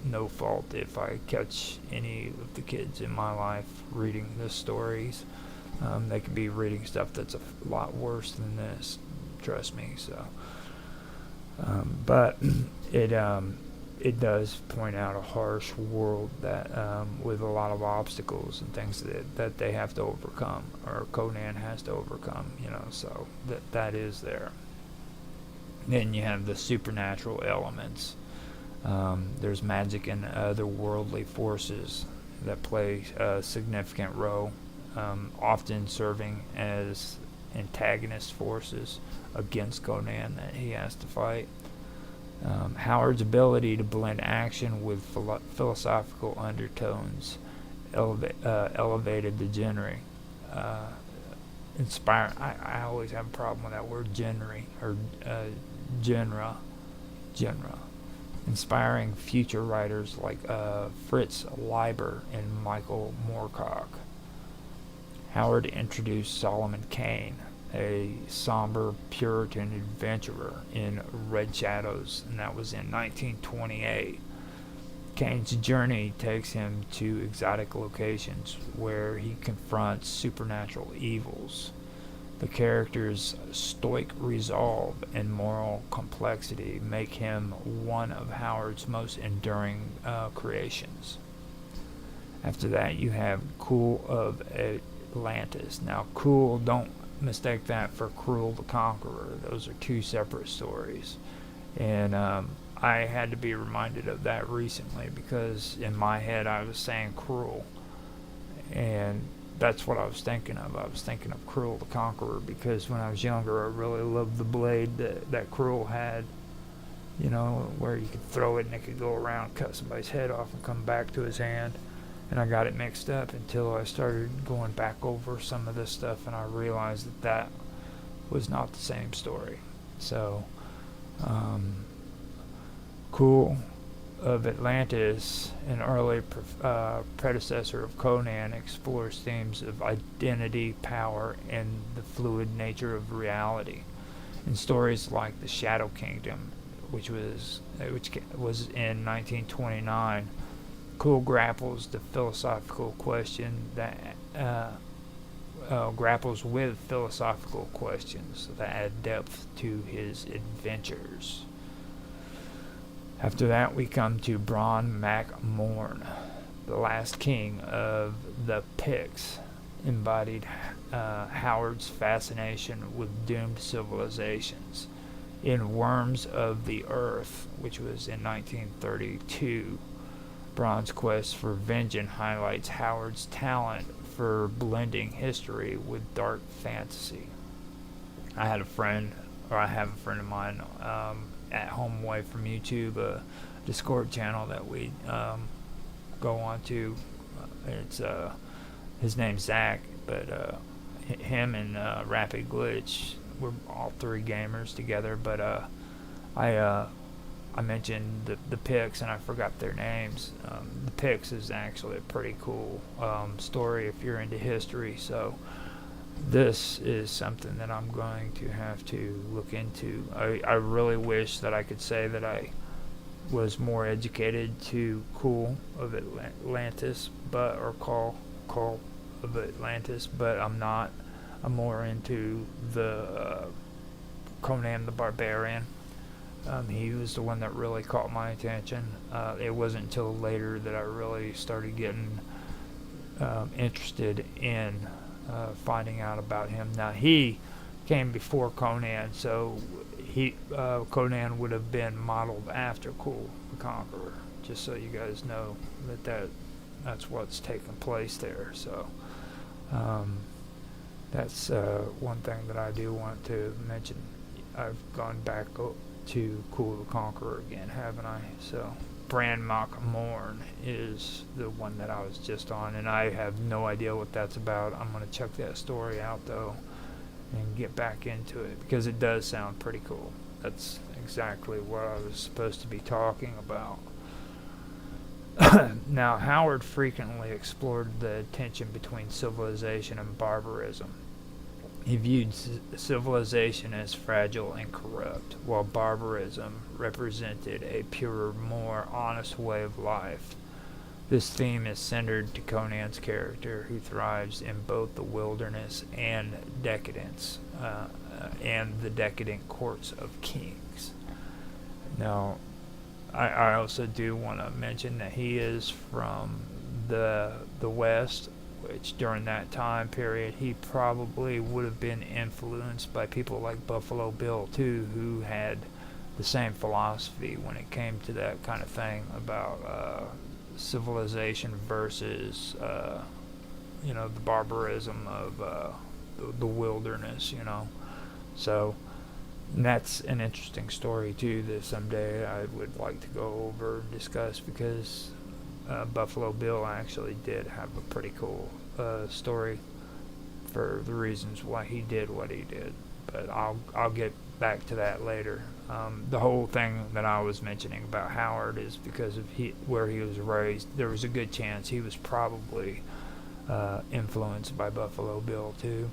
no fault if I catch any of the kids in my life reading the stories. They could be reading stuff that's a lot worse than this, trust me. So, but it does point out a harsh world that with a lot of obstacles and things that they have to overcome, or Conan has to overcome, you know, so that is there. Then you have the supernatural elements. There's magic and otherworldly forces that play a significant role, often serving as antagonist forces against Conan that he has to fight. Howard's ability to blend action with philosophical undertones elevated the genre. I always have a problem with that word genre, or genre. Inspiring future writers like Fritz Leiber and Michael Moorcock. Howard introduced Solomon Kane a somber Puritan adventurer in Red Shadows, and that was in 1928. Kane's journey takes him to exotic locations where he confronts supernatural evils. The character's stoic resolve and moral complexity make him one of Howard's most enduring creations. After that, you have Cool of Atlantis. Now, Cool, don't mistake that for Cruel the Conqueror. Those are two separate stories. And I had to be reminded of that recently because in my head I was saying Cruel. And that's what I was thinking of. I was thinking of Cruel the Conqueror because when I was younger I really loved the blade that Cruel had. You know, where you could throw it and it could go around, cut somebody's head off and come back to his hand. And I got it mixed up until I started going back over some of this stuff and I realized that was not the same story. So, Cool of Atlantis, an early predecessor of Conan, explores themes of identity, power, and the fluid nature of reality. In stories like The Shadow Kingdom, which was in 1929, Cool grapples with philosophical questions that add depth to his adventures. After that, we come to Bron Mac Morn, the last king of the Picts, embodied Howard's fascination with doomed civilizations. In Worms of the Earth, which was in 1932, Bron's quest for vengeance highlights Howard's talent for blending history with dark fantasy. I have a friend of mine at home away from YouTube, a Discord channel that we go on to. It's his name's Zach, but him and Rapid Glitch, we're all three gamers together. But I mentioned the Picts and I forgot their names. The Picts is actually a pretty cool story if you're into history. So this is something that I'm going to have to look into. I really wish that I could say that I was more educated to Cool of Atlantis, or Call of Atlantis, but I'm not. I'm more into the Conan the Barbarian. He was the one that really caught my attention. It wasn't until later that I really started getting interested in finding out about him. Now, he came before Conan, so Conan would have been modeled after Cool the Conqueror, just so you guys know that's what's taking place there. So that's one thing that I do want to mention. I've gone back to Cool the Conqueror again, haven't I? So Bran Mac Morn is the one that I was just on, and I have no idea what that's about. I'm going to check that story out, though, and get back into it, because it does sound pretty cool. That's exactly what I was supposed to be talking about. Now, Howard frequently explored the tension between civilization and barbarism. He viewed civilization as fragile and corrupt, while barbarism represented a purer, more honest way of life. This theme is centered to Conan's character, who thrives in both the wilderness and decadence, and the decadent courts of kings. Now, I also do want to mention that he is from the West, which during that time period he probably would have been influenced by people like Buffalo Bill too, who had the same philosophy when it came to that kind of thing about civilization versus the barbarism of the wilderness, So that's an interesting story too that someday I would like to go over and discuss, because Buffalo Bill actually did have a pretty cool story for the reasons why he did what he did, but I'll get back to that later. The whole thing that I was mentioning about Howard is because of where he was raised. There was a good chance he was probably influenced by Buffalo Bill too.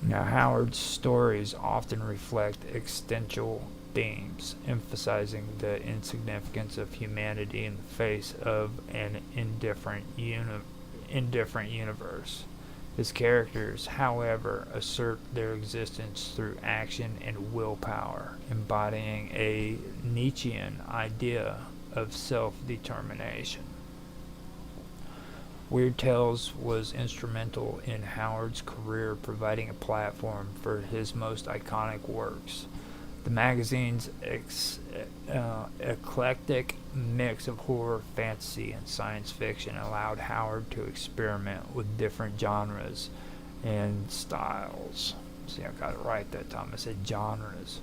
Now, Howard's stories often reflect existential themes, emphasizing the insignificance of humanity in the face of an indifferent universe. His characters, however, assert their existence through action and willpower, embodying a Nietzschean idea of self-determination. Weird Tales was instrumental in Howard's career, providing a platform for his most iconic works. The magazine's eclectic mix of horror, fantasy, and science fiction allowed Howard to experiment with different genres and styles. See, I got it right that time. I said genres.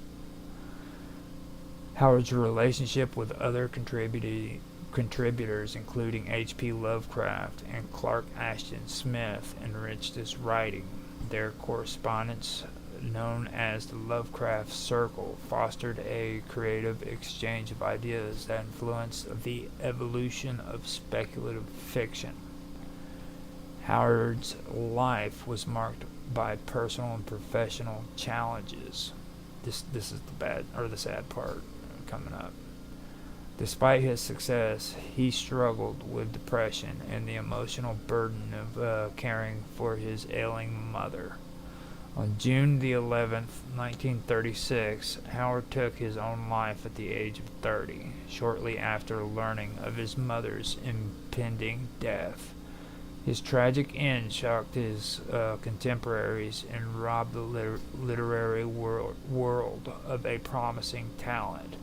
Howard's relationship with other contributors, including H.P. Lovecraft and Clark Ashton Smith, enriched his writing. Their correspondence, known as the Lovecraft Circle, fostered a creative exchange of ideas that influenced the evolution of speculative fiction. Howard's life was marked by personal and professional challenges. This is the sad part coming up. Despite his success, he struggled with depression and the emotional burden of caring for his ailing mother. On June the 11th, 1936, Howard took his own life at the age of 30, shortly after learning of his mother's impending death. His tragic end shocked his contemporaries and robbed the literary world of a promising talent.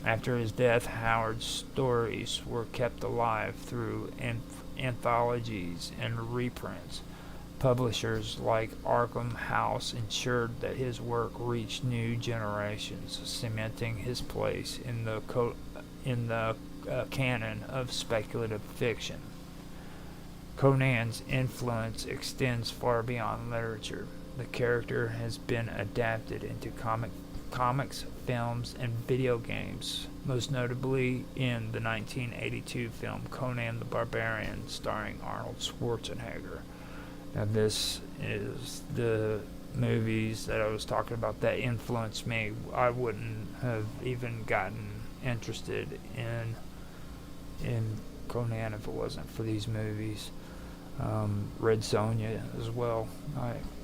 After his death, Howard's stories were kept alive through anthologies and reprints. Publishers like Arkham House ensured that his work reached new generations, cementing his place in the canon of speculative fiction. Conan's influence extends far beyond literature. The character has been adapted into comics, films, and video games, most notably in the 1982 film Conan the Barbarian, starring Arnold Schwarzenegger. Now, this is the movies that I was talking about that influenced me. I wouldn't have even gotten interested in Conan if it wasn't for these movies. Red Sonja as well.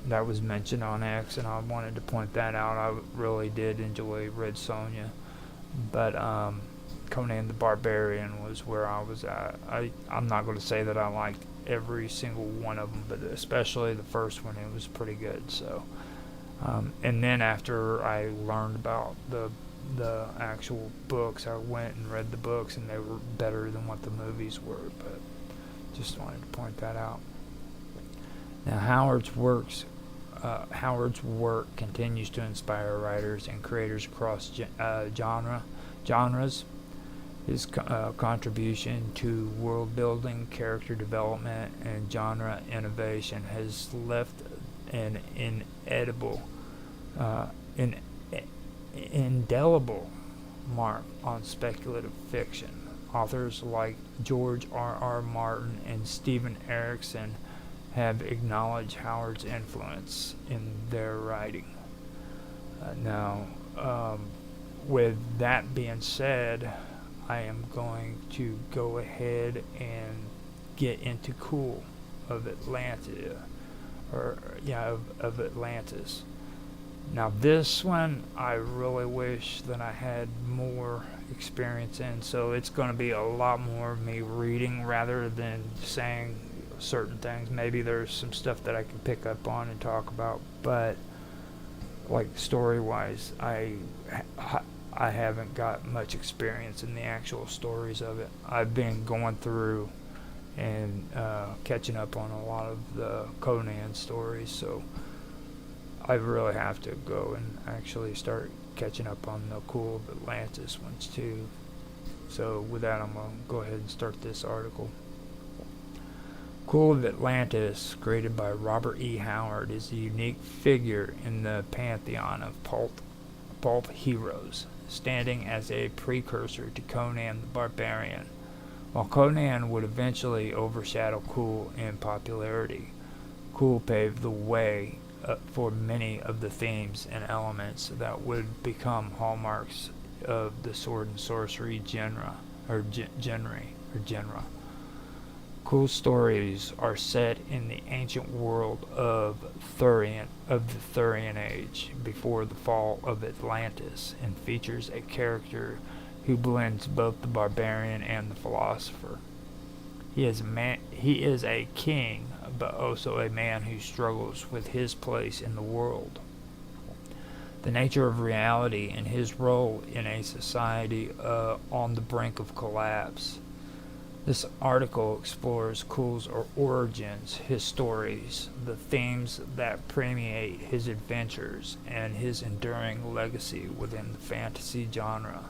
That was mentioned on X, and I wanted to point that out. I really did enjoy Red Sonja, but Conan the Barbarian was where I was at. I'm not going to say that I liked every single one of them, but especially the first one, it was pretty good. So, and then after I learned about the actual books, I went and read the books, and they were better than what the movies were. But just wanted to point that out. Now, Howard's work continues to inspire writers and creators across genres. His contribution to world building, character development, and genre innovation has left an indelible mark on speculative fiction. Authors like George R.R. Martin and Stephen Erickson have acknowledged Howard's influence in their writing. With that being said, I am going to go ahead and get into Cool of Atlantis. Now, this one I really wish that I had more experience in, so it's going to be a lot more of me reading rather than saying certain things. Maybe there's some stuff that I can pick up on and talk about, but like story-wise, I haven't got much experience in the actual stories of it. I've been going through and catching up on a lot of the Conan stories, so I really have to go and actually start catching up on the Cool of Atlantis ones too. So with that, I'm going to go ahead and start this article. Cool of Atlantis, created by Robert E. Howard, is a unique figure in the pantheon of pulp heroes, standing as a precursor to Conan the Barbarian. While Conan would eventually overshadow Cool in popularity, Cool paved the way for many of the themes and elements that would become hallmarks of the sword and sorcery genre. Cool stories are set in the ancient world of the Thurian Age, before the fall of Atlantis, and features a character who blends both the barbarian and the philosopher. He is a king, but also a man who struggles with his place in the world, the nature of reality, and his role in a society on the brink of collapse. This article explores Cool's origins, his stories, the themes that permeate his adventures, and his enduring legacy within the fantasy genre.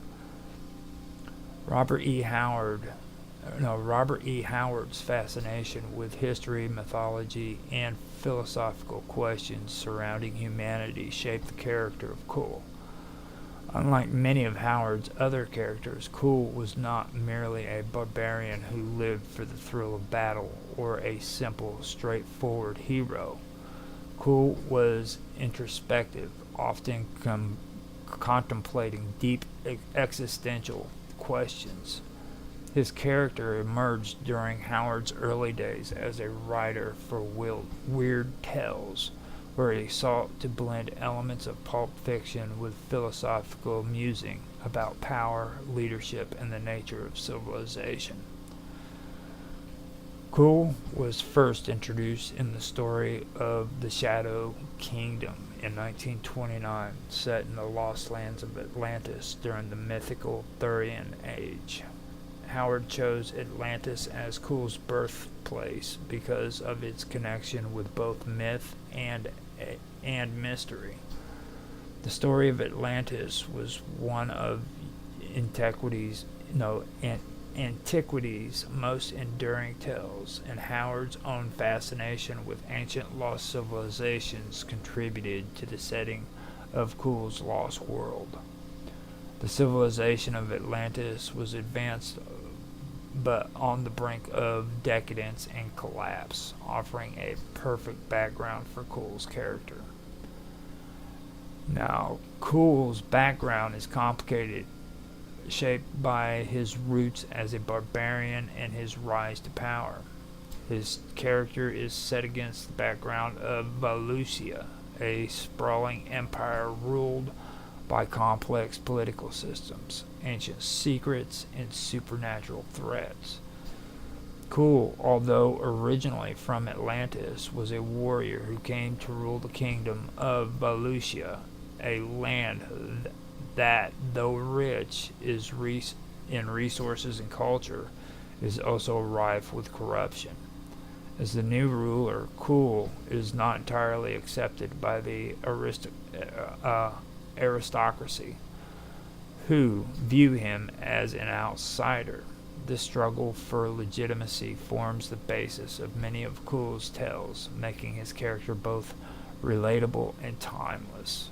Robert E. Howard's fascination with history, mythology, and philosophical questions surrounding humanity shaped the character of Cool. Unlike many of Howard's other characters, Cool was not merely a barbarian who lived for the thrill of battle or a simple, straightforward hero. Cool was introspective, often contemplating deep existential questions. His character emerged during Howard's early days as a writer for Weird Tales, where he sought to blend elements of pulp fiction with philosophical musing about power, leadership, and the nature of civilization. Cool was first introduced in the story of the Shadow Kingdom in 1929, set in the lost lands of Atlantis during the mythical Thurian Age. Howard chose Atlantis as Cool's birthplace because of its connection with both myth and mystery. The story of Atlantis was one of antiquity's most enduring tales, and Howard's own fascination with ancient lost civilizations contributed to the setting of Cool's Lost World. The civilization of Atlantis was advanced but on the brink of decadence and collapse, offering a perfect background for Cool's character. Now, Cool's background is complicated, shaped by his roots as a barbarian and his rise to power. His character is set against the background of Valusia, a sprawling empire ruled by complex political systems, ancient secrets, and supernatural threats. Cool, although originally from Atlantis, was a warrior who came to rule the kingdom of Valusia, a land that, though rich in resources and culture, is also rife with corruption. As the new ruler, Cool is not entirely accepted by the aristocracy, who view him as an outsider. This struggle for legitimacy forms the basis of many of Cool's tales, making his character both relatable and timeless.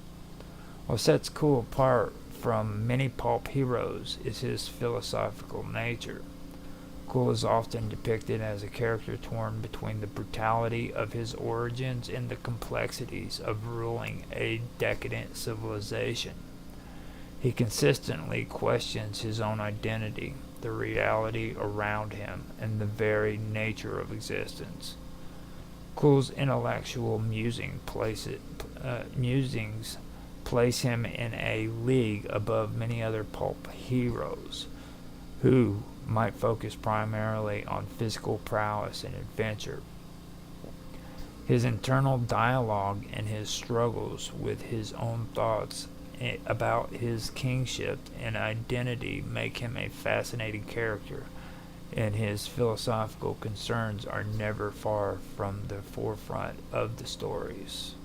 What sets Cool apart from many pulp heroes is his philosophical nature. Cool is often depicted as a character torn between the brutality of his origins and the complexities of ruling a decadent civilization. He consistently questions his own identity, the reality around him, and the very nature of existence. Cool's intellectual musings place him in a league above many other pulp heroes, who might focus primarily on physical prowess and adventure. His internal dialogue and his struggles with his own thoughts about his kingship and identity make him a fascinating character, and his philosophical concerns are never far from the forefront of the stories.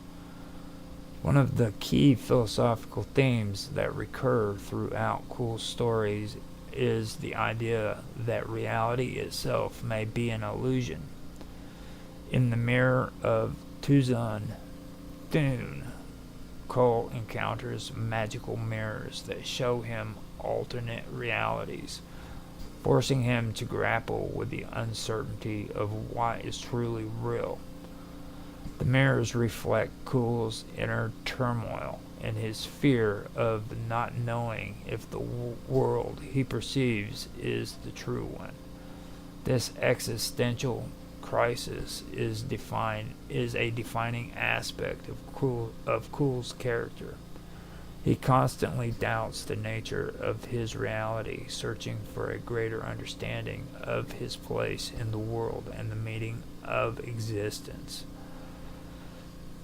One of the key philosophical themes that recur throughout Cool's stories is the idea that reality itself may be an illusion. In the Mirror of Thun, Cole encounters magical mirrors that show him alternate realities, forcing him to grapple with the uncertainty of what is truly real. The mirrors reflect Cool's inner turmoil and his fear of not knowing if the world he perceives is the true one. This existential crisis is a defining aspect of Cool's character. He constantly doubts the nature of his reality, searching for a greater understanding of his place in the world and the meaning of existence.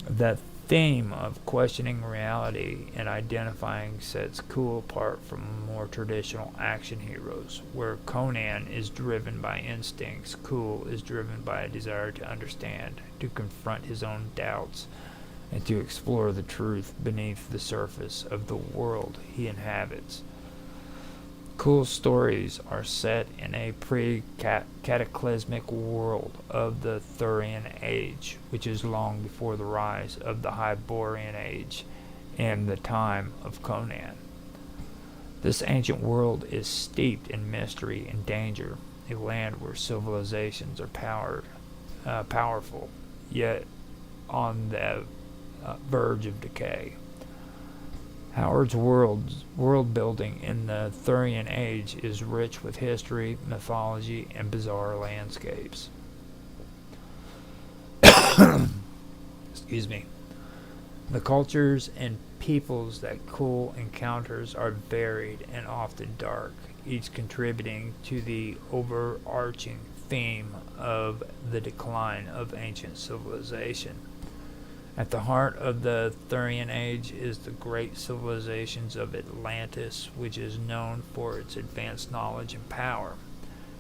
The theme of questioning reality and identifying sets Cool apart from more traditional action heroes. Where Conan is driven by instincts, Cool is driven by a desire to understand, to confront his own doubts, and to explore the truth beneath the surface of the world he inhabits. Cool's stories are set in a pre-cataclysmic world of the Thurian Age, which is long before the rise of the Hyborian Age and the time of Conan. This ancient world is steeped in mystery and danger, a land where civilizations are powerful, yet on the verge of decay. Howard's world building in the Thurian Age is rich with history, mythology, and bizarre landscapes. Excuse me. The cultures and peoples that Cool encounters are varied and often dark, each contributing to the overarching theme of the decline of ancient civilization. At the heart of the Thurian Age is the great civilizations of Atlantis, which is known for its advanced knowledge and power.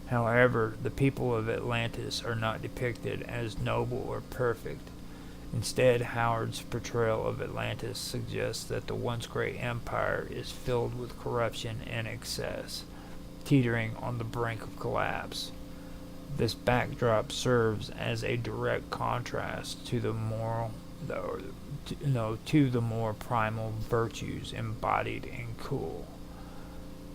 However, the people of Atlantis are not depicted as noble or perfect. Instead, Howard's portrayal of Atlantis suggests that the once great empire is filled with corruption and excess, teetering on the brink of collapse. This backdrop serves as a direct contrast to the more primal virtues embodied in Cool.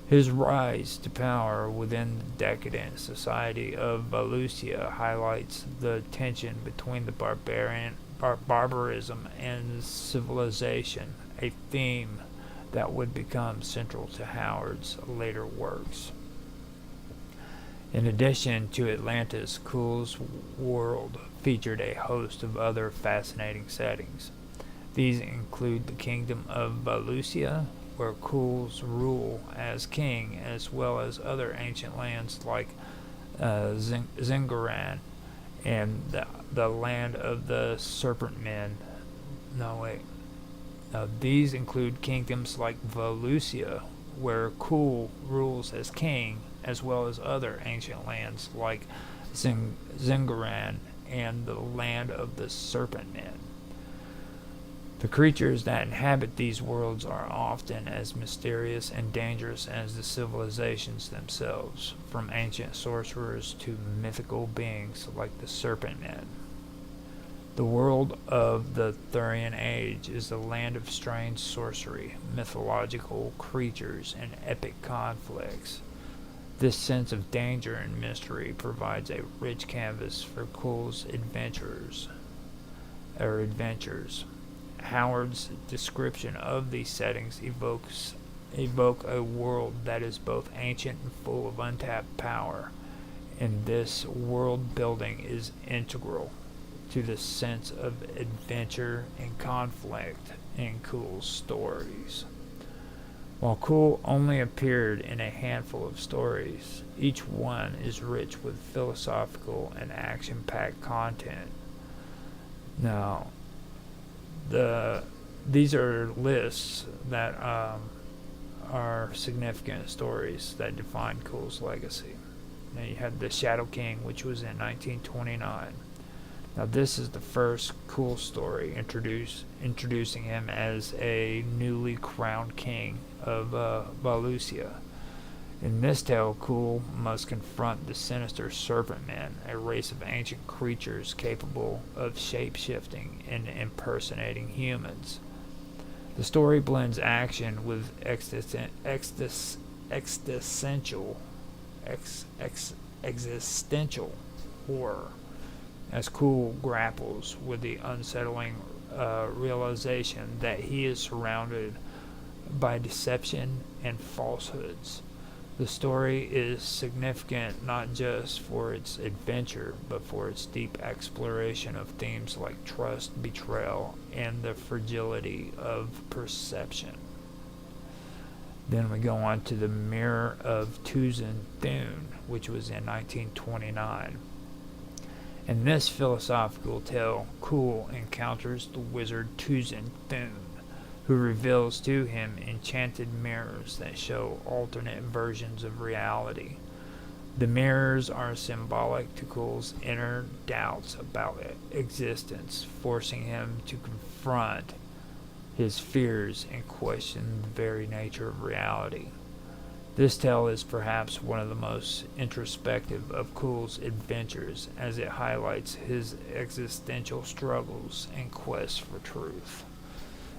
His rise to power within the decadent society of Valusia highlights the tension between the barbarism and civilization, a theme that would become central to Howard's later works. In addition to Atlantis, Cool's world featured a host of other fascinating settings. These include the Kingdom of Valusia, where Cool's rule as king, as well as other ancient lands like Zingaran and the land of the Serpent Men. These include kingdoms like Valusia, where Cool rules as king, as well as other ancient lands like Zingaran and the land of the Serpent Men. The creatures that inhabit these worlds are often as mysterious and dangerous as the civilizations themselves, from ancient sorcerers to mythical beings like the Serpent Men. The world of the Thurian Age is a land of strange sorcery, mythological creatures, and epic conflicts. This sense of danger and mystery provides a rich canvas for Cool's adventures. Howard's description of these settings evoke a world that is both ancient and full of untapped power, and this world building is integral to the sense of adventure and conflict in Cool's stories. While Cool only appeared in a handful of stories, each one is rich with philosophical and action-packed content. Now, these are lists that are significant stories that define Cool's legacy. Now you have the Shadow King, which was in 1929. Now this is the first Cool story introducing him as a newly crowned king of Valusia. In this tale, Cool must confront the sinister Serpent Men, a race of ancient creatures capable of shape-shifting and impersonating humans. The story blends action with existential horror, as Cool grapples with the unsettling realization that he is surrounded by deception and falsehoods. The story is significant not just for its adventure, but for its deep exploration of themes like trust, betrayal, and the fragility of perception. Then we go on to The Mirror of Tuzan Thune, which was in 1929. In this philosophical tale, Cool encounters the wizard Tuzan Thune, who reveals to him enchanted mirrors that show alternate versions of reality. The mirrors are symbolic to Cool's inner doubts about existence, forcing him to confront his fears and question the very nature of reality. This tale is perhaps one of the most introspective of Cool's adventures, as it highlights his existential struggles and quest for truth.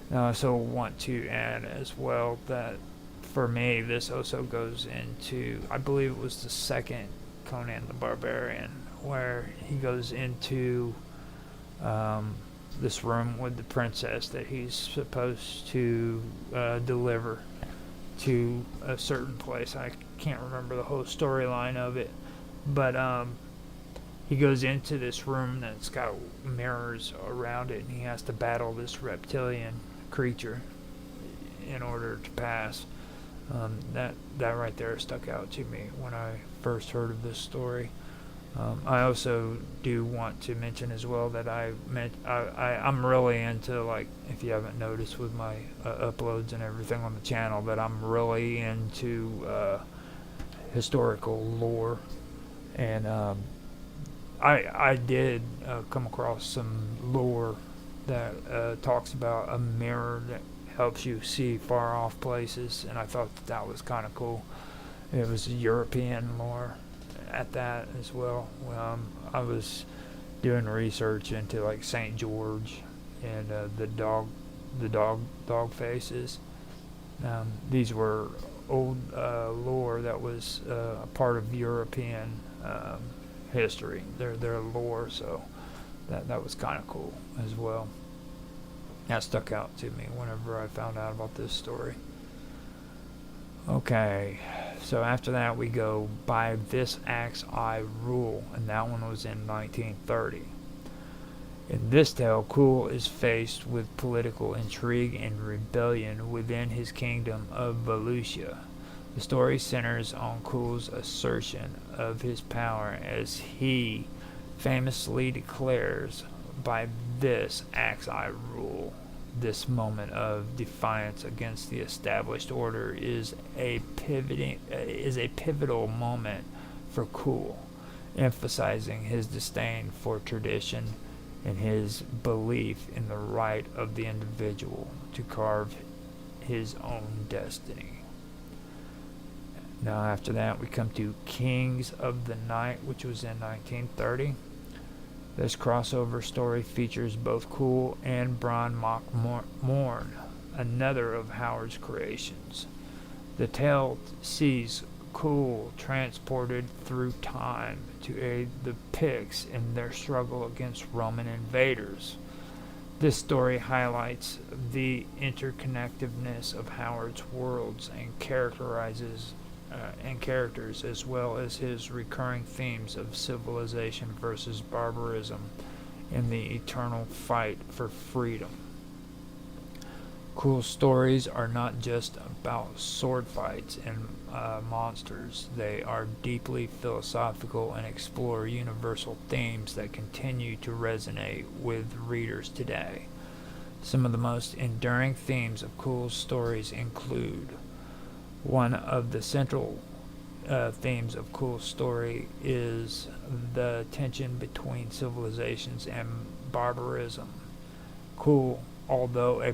Now, I also want to add as well that for me, this also goes into, I believe it was the second Conan the Barbarian, where he goes into this room with the princess that he's supposed to deliver to a certain place. I can't remember the whole storyline of it, but he goes into this room that's got mirrors around it, and he has to battle this reptilian creature in order to pass. That right there stuck out to me when I first heard of this story. I also do want to mention as well that I'm really into, like, if you haven't noticed with my uploads and everything on the channel, that I'm really into historical lore, and I did come across some lore that talks about a mirror that helps you see far off places, and I thought that was kind of cool. It was European lore at that as well. I was doing research into like St. George and the dog faces. These were old lore that was a part of European history. Their lore, so that was kind of cool as well. That stuck out to me whenever I found out about this story. Okay, so after that we go By This Axe I Rule, and that one was in 1930. In this tale, Cool is faced with political intrigue and rebellion within his kingdom of Volusia. The story centers on Cool's assertion of his power as he famously declares, "By this axe I rule." This moment of defiance against the established order is a pivotal moment for Cool, emphasizing his disdain for tradition and his belief in the right of the individual to carve his own destiny. Now after that we come to Kings of the Night, which was in 1930. This crossover story features both Cool and Bron Morn, another of Howard's creations. The tale sees Cool transported through time to aid the Picts in their struggle against Roman invaders. This story highlights the interconnectedness of Howard's worlds and characters, as well as his recurring themes of civilization versus barbarism and the eternal fight for freedom. Cool stories are not just about sword fights and monsters. They are deeply philosophical and explore universal themes that continue to resonate with readers today. Some of the most enduring themes of Cool's stories include: one of the central themes of Cool's story is the tension between civilizations and barbarism. Cool, although a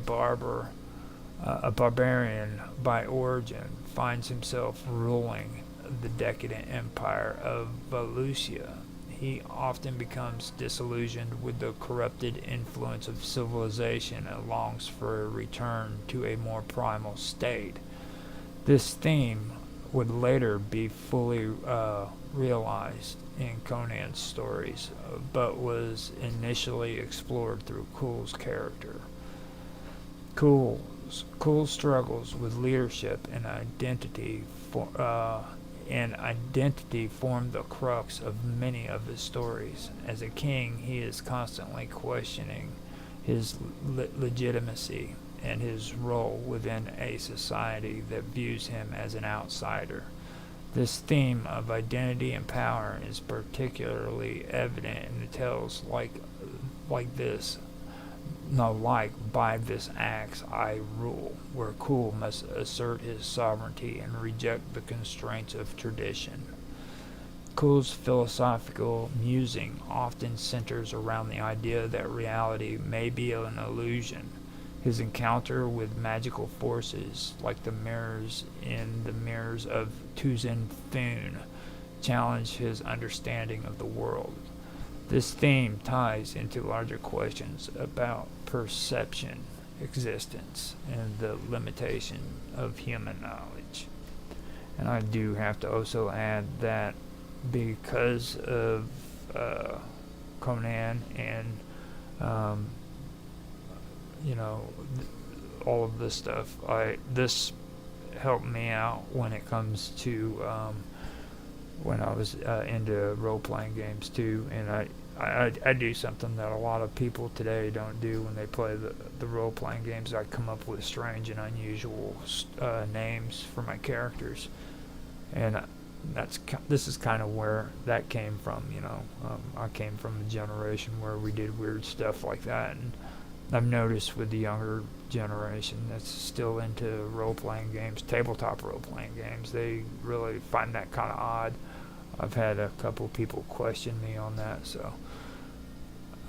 barbarian by origin, finds himself ruling the decadent empire of Volusia. He often becomes disillusioned with the corrupted influence of civilization and longs for a return to a more primal state. This theme would later be fully realized in Conan's stories, but was initially explored through Cool's character. Cool's struggles with leadership and identity form the crux of many of his stories. As a king, he is constantly questioning his legitimacy and his role within a society that views him as an outsider. This theme of identity and power is particularly evident in the tales like this. No, like by this axe I rule, where Cool must assert his sovereignty and reject the constraints of tradition. Cool's philosophical musing often centers around the idea that reality may be an illusion. His encounter with magical forces, like the mirrors in the mirrors of Tuzin Thune, challenge his understanding of the world. This theme ties into larger questions about perception, existence, and the limitation of human knowledge. And I do have to also add that because of Conan and all of this stuff, this helped me out when it comes to when I was into role-playing games too, and I do something that a lot of people today don't do when they play the role-playing games. I come up with strange and unusual names for my characters, and this is kind of where that came from. I came from a generation where we did weird stuff like that, and I've noticed with the younger generation that's still into role-playing games, tabletop role-playing games, they really find that kind of odd. I've had a couple people question me on that, so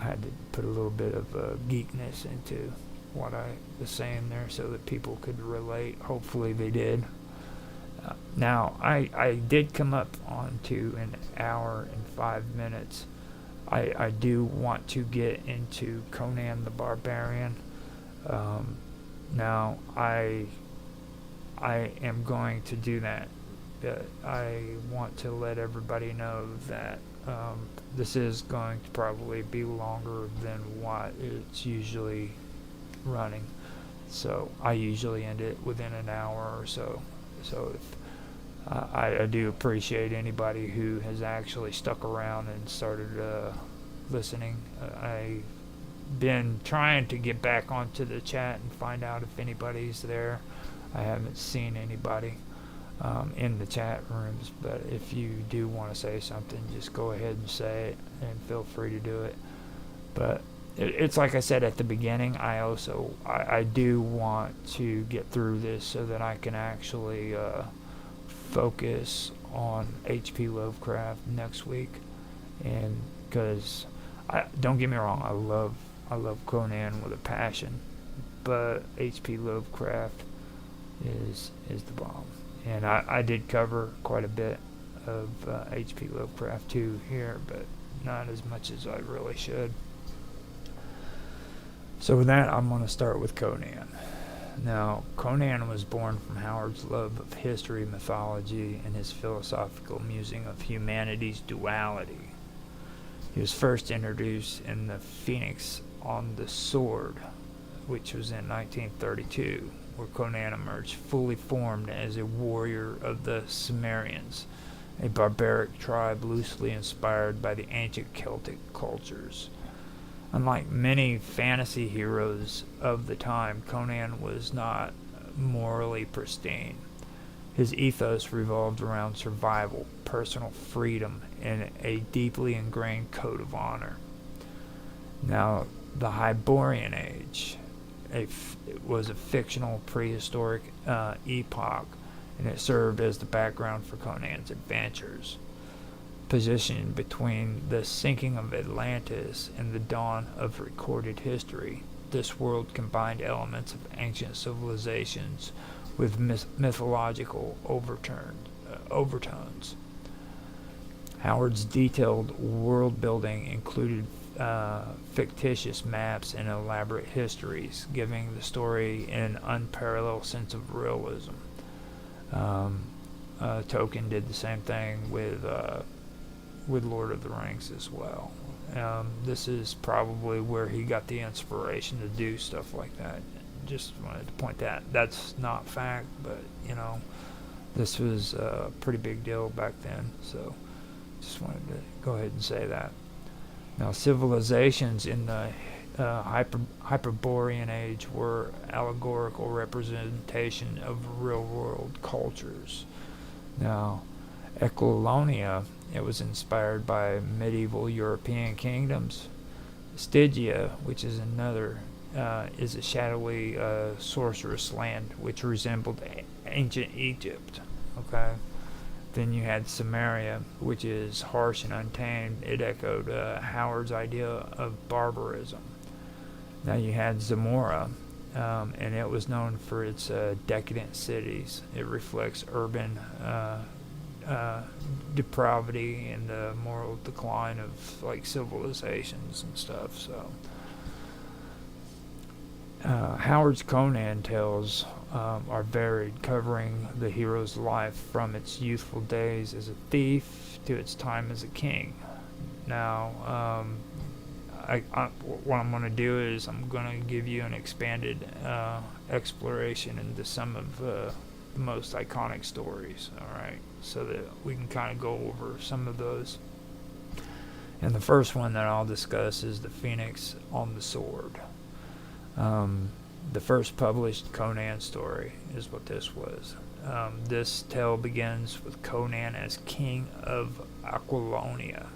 I had to put a little bit of geekness into what I was saying there so that people could relate. Hopefully they did. Now, I did come up onto an hour and 5 minutes. I do want to get into Conan the Barbarian. Now, I am going to do that. I want to let everybody know that this is going to probably be longer than what it's usually running. So I usually end it within an hour or so. So if I do appreciate anybody who has actually stuck around and started listening. I've been trying to get back onto the chat and find out if anybody's there. I haven't seen anybody in the chat rooms, but if you do want to say something, just go ahead and say it, and feel free to do it. But it's like I said at the beginning, I do want to get through this so that I can actually focus on H.P. Lovecraft next week. And because don't get me wrong, I love Conan with a passion, but H.P. Lovecraft is the bomb. And I did cover quite a bit of H.P. Lovecraft too here, but not as much as I really should. So with that, I'm going to start with Conan. Now, Conan was born from Howard's love of history, mythology, and his philosophical musing of humanity's duality. He was first introduced in the Phoenix on the Sword, which was in 1932, where Conan emerged fully formed as a warrior of the Cimmerians, a barbaric tribe loosely inspired by the ancient Celtic cultures. Unlike many fantasy heroes of the time, Conan was not morally pristine. His ethos revolved around survival, personal freedom, and a deeply ingrained code of honor. Now, the Hyborian Age was a fictional prehistoric epoch, and it served as the background for Conan's adventures. Positioned between the sinking of Atlantis and the dawn of recorded history, this world combined elements of ancient civilizations with mythological overtones. Howard's detailed world building included fictitious maps and elaborate histories, giving the story an unparalleled sense of realism. Tolkien did the same thing with Lord of the Rings as well. This is probably where he got the inspiration to do stuff like that. Just wanted to point that. That's not fact, but this was a pretty big deal back then. So just wanted to go ahead and say that. Now, civilizations in the Hyperborean age were allegorical representation of real-world cultures. Now, Equalonia, it was inspired by medieval European kingdoms. Stygia, which is another, is a shadowy sorcerous land which resembled ancient Egypt. Okay. Then you had Samaria, which is harsh and untamed. It echoed Howard's idea of barbarism. Now you had Zamora, and it was known for its decadent cities. It reflects urban depravity and the moral decline of like civilizations and stuff. So Howard's Conan tales are varied, covering the hero's life from its youthful days as a thief to its time as a king. Now, what I'm going to do is I'm going to give you an expanded exploration into some of the most iconic stories, alright, so that we can kind of go over some of those. And the first one that I'll discuss is the Phoenix on the Sword. The first published Conan story is what this was. This tale begins with Conan as king of Aquilonia,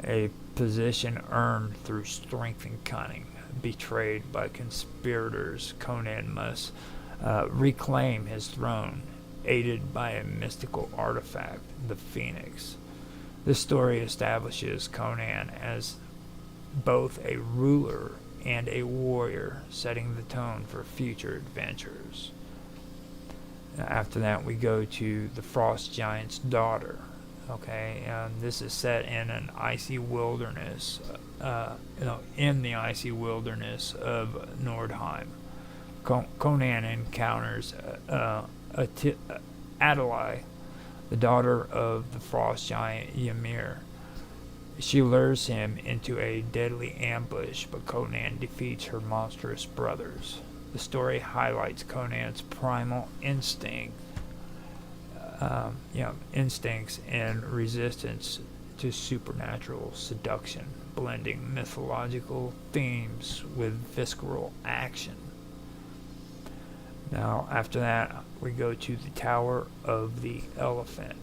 a position earned through strength and cunning. Betrayed by conspirators, Conan must reclaim his throne, aided by a mystical artifact, the Phoenix. This story establishes Conan as both a ruler and a warrior, setting the tone for future adventures. After that, we go to the Frost Giant's daughter. Okay, and this is set in an icy wilderness, in the icy wilderness of Nordheim. Conan encounters Adalai, the daughter of the Frost Giant Ymir. She lures him into a deadly ambush, but Conan defeats her monstrous brothers. The story highlights Conan's primal instincts and resistance to supernatural seduction, blending mythological themes with visceral action. Now, after that, we go to the Tower of the Elephant.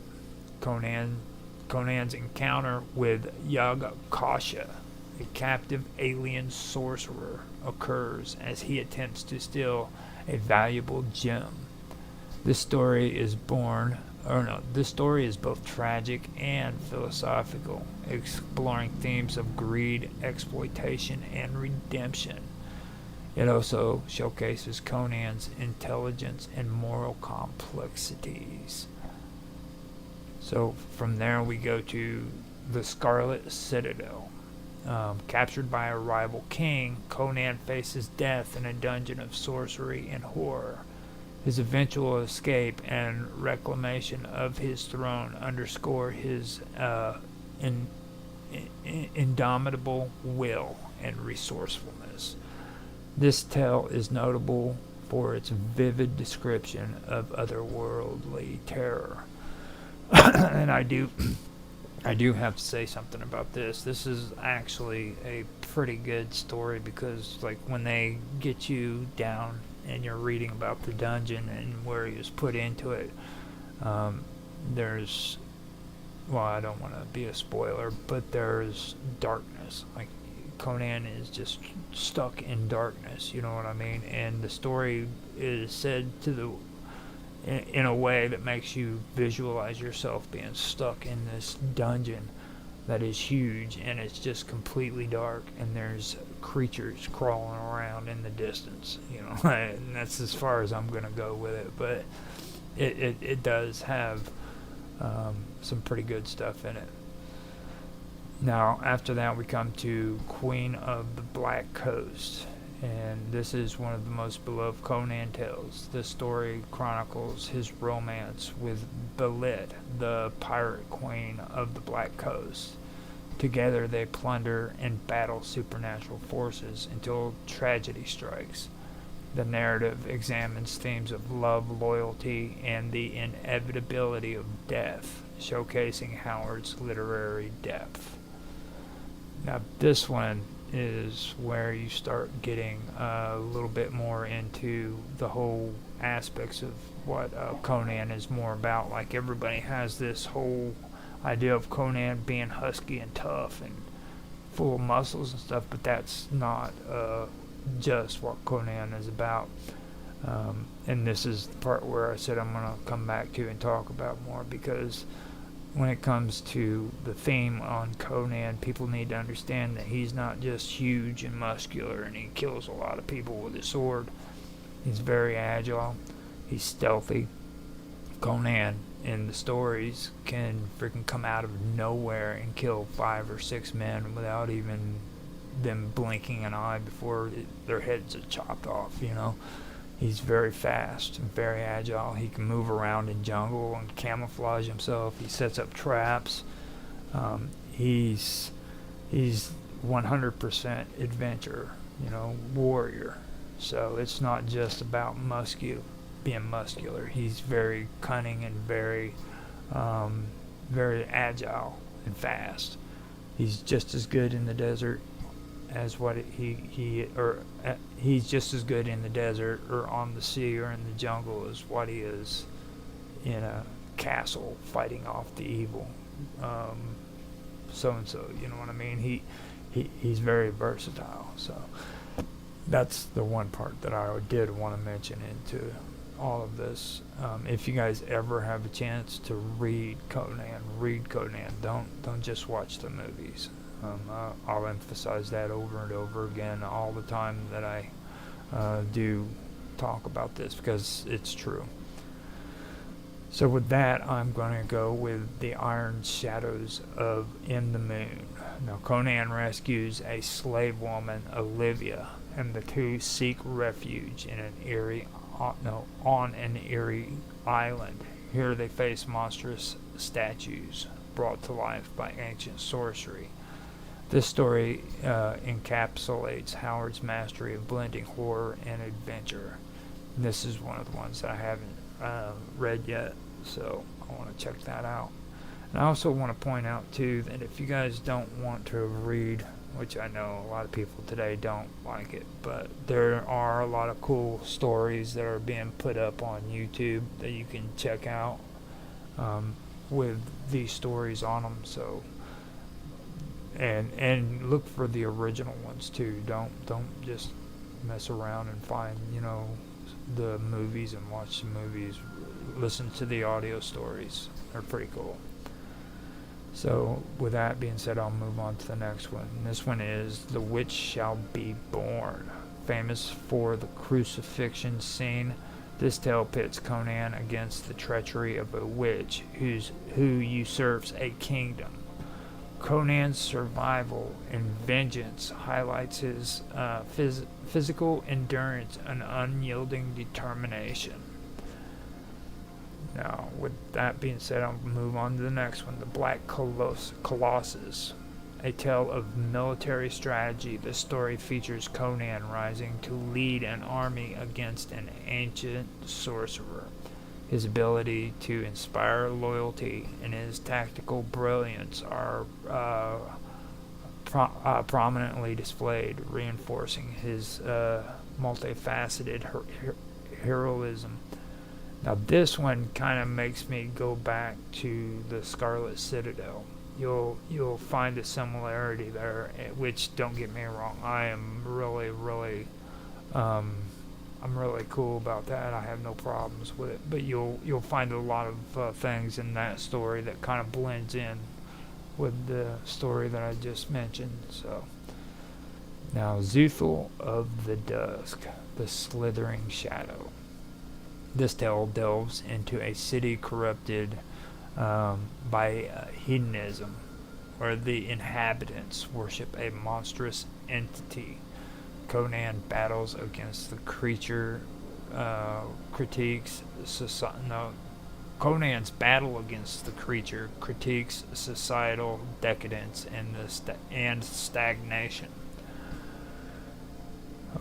Conan's encounter with Yagakasha, a captive alien sorcerer, occurs as he attempts to steal a valuable gem. This story is both tragic and philosophical, exploring themes of greed, exploitation, and redemption. It also showcases Conan's intelligence and moral complexities. So from there we go to the Scarlet Citadel. Captured by a rival king, Conan faces death in a dungeon of sorcery and horror. His eventual escape and reclamation of his throne underscore his indomitable will and resourcefulness. This tale is notable for its vivid description of otherworldly terror. And I do have to say something about this. This is actually a pretty good story because, like, when they get you down and you're reading about the dungeon and where he was put into it, there's, well, I don't want to be a spoiler, but there's darkness. Like, Conan is just stuck in darkness, you know what I mean? And the story is said in a way that makes you visualize yourself being stuck in this dungeon that is huge, and it's just completely dark, and there's creatures crawling around in the distance, you know. And that's as far as I'm gonna go with it, but it does have some pretty good stuff in it. Now, after that, we come to Queen of the Black Coast, and this is one of the most beloved Conan tales. This story chronicles his romance with Belit, the pirate queen of the Black Coast. Together they plunder and battle supernatural forces until tragedy strikes. The narrative examines themes of love, loyalty, and the inevitability of death, showcasing Howard's literary depth. Now, this one is where you start getting a little bit more into the whole aspects of what Conan is more about. Like, everybody has this whole idea of Conan being husky and tough and full of muscles and stuff, but that's not just what Conan is about. And this is the part where I said I'm going to come back to and talk about more, because when it comes to the theme on Conan, people need to understand that he's not just huge and muscular and he kills a lot of people with his sword. He's very agile. He's stealthy. Conan in the stories can freaking come out of nowhere and kill 5 or 6 men without even them blinking an eye before their heads are chopped off, you know. He's very fast and very agile. He can move around in jungle and camouflage himself. He sets up traps. He's 100% adventure, you know, warrior. So it's not just about being muscular. He's very cunning and very agile and fast. He's just as good in the desert as he's just as good in the desert or on the sea or in the jungle as what he is in a castle fighting off the evil so and so, you know what I mean? He's very versatile. So that's the one part that I did want to mention into all of this. If you guys ever have a chance to read Conan. Don't just watch the movies. I'll emphasize that over and over again all the time that I do talk about this, because it's true. So with that, I'm going to go with The Iron Shadows of In the Moon. Now, Conan rescues a slave woman, Olivia, and the two seek refuge in on an eerie island. Here they face monstrous statues brought to life by ancient sorcery. This story encapsulates Howard's mastery of blending horror and adventure. And this is one of the ones that I haven't read yet, so I want to check that out. And I also want to point out, too, that if you guys don't want to read, which I know a lot of people today don't like it, but there are a lot of cool stories that are being put up on YouTube that you can check out with these stories on them. So and look for the original ones too. Don't just mess around and find, you know, the movies and watch the movies. Listen to the audio stories. They're pretty cool. So with that being said, I'll move on to the next one. And this one is The Witch Shall Be Born. Famous for the crucifixion scene, this tale pits Conan against the treachery of a witch who usurps a kingdom. Conan's survival and vengeance highlights his physical endurance and unyielding determination. Now, with that being said, I'll move on to the next one, The Black Colossus, a tale of military strategy. This story features Conan rising to lead an army against an ancient sorcerer. His ability to inspire loyalty and his tactical brilliance are prominently displayed, reinforcing his multifaceted heroism. Now, this one kind of makes me go back to the Scarlet Citadel. You'll find a similarity there, which, don't get me wrong, I am really I'm really cool about that. I have no problems with it. But you'll find a lot of things in that story that kind of blends in with the story that I just mentioned. So now, Zuthal of the Dusk, the Slithering Shadow. This tale delves into a city corrupted by hedonism, where the inhabitants worship a monstrous entity. Conan battles against the creature, critiques society. No, Conan's battle against the creature critiques societal decadence and and stagnation.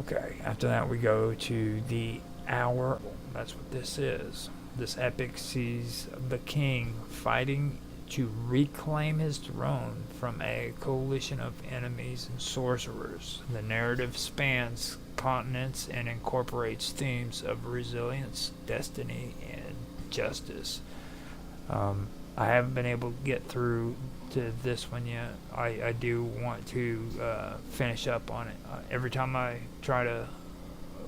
Okay, after that we go to the hour. That's what this is. This epic sees the king fighting to reclaim his throne from a coalition of enemies and sorcerers. The narrative spans continents and incorporates themes of resilience, destiny, and justice. I haven't been able to get through to this one yet. I do want to finish up on it. Every time I try to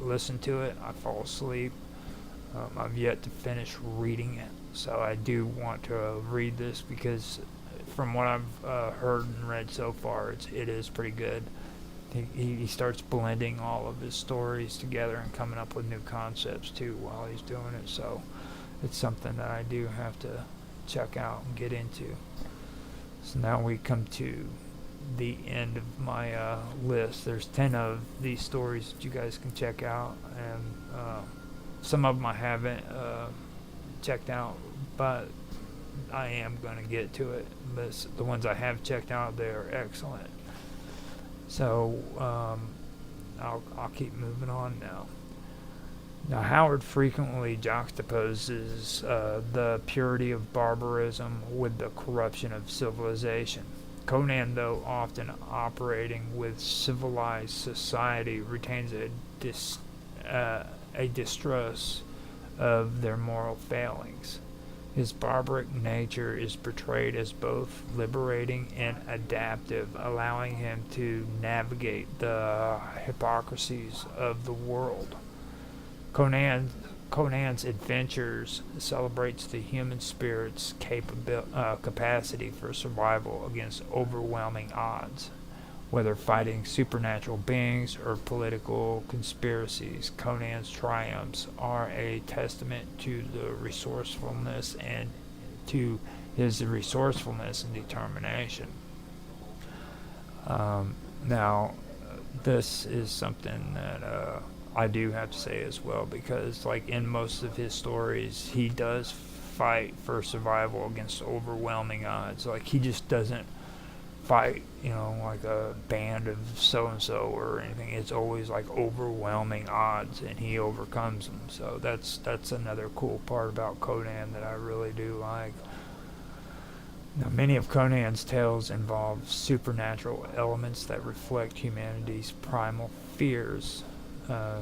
listen to it, I fall asleep. I've yet to finish reading it, so I do want to read this because from what I've heard and read so far, it is pretty good. He starts blending all of his stories together and coming up with new concepts too while he's doing it, so it's something that I do have to check out and get into. So now we come to the end of my list. There's 10 of these stories that you guys can check out, and some of them I haven't checked out, but I am going to get to it. But the ones I have checked out, they are excellent. So I'll keep moving on now. Now, Howard frequently juxtaposes the purity of barbarism with the corruption of civilization. Conan, though often operating with civilized society, retains a distrust of their moral failings. His barbaric nature is portrayed as both liberating and adaptive, allowing him to navigate the hypocrisies of the world. Conan's adventures celebrates the human spirit's capacity for survival against overwhelming odds. Whether fighting supernatural beings or political conspiracies, Conan's triumphs are a testament to the resourcefulness and determination. Now, this is something that I do have to say as well, because like in most of his stories, he does fight for survival against overwhelming odds. Like he just doesn't fight, like a band of so-and-so or anything. It's always like overwhelming odds, and he overcomes them. So that's another cool part about Conan that I really do like. Now, many of Conan's tales involve supernatural elements that reflect humanity's primal fears.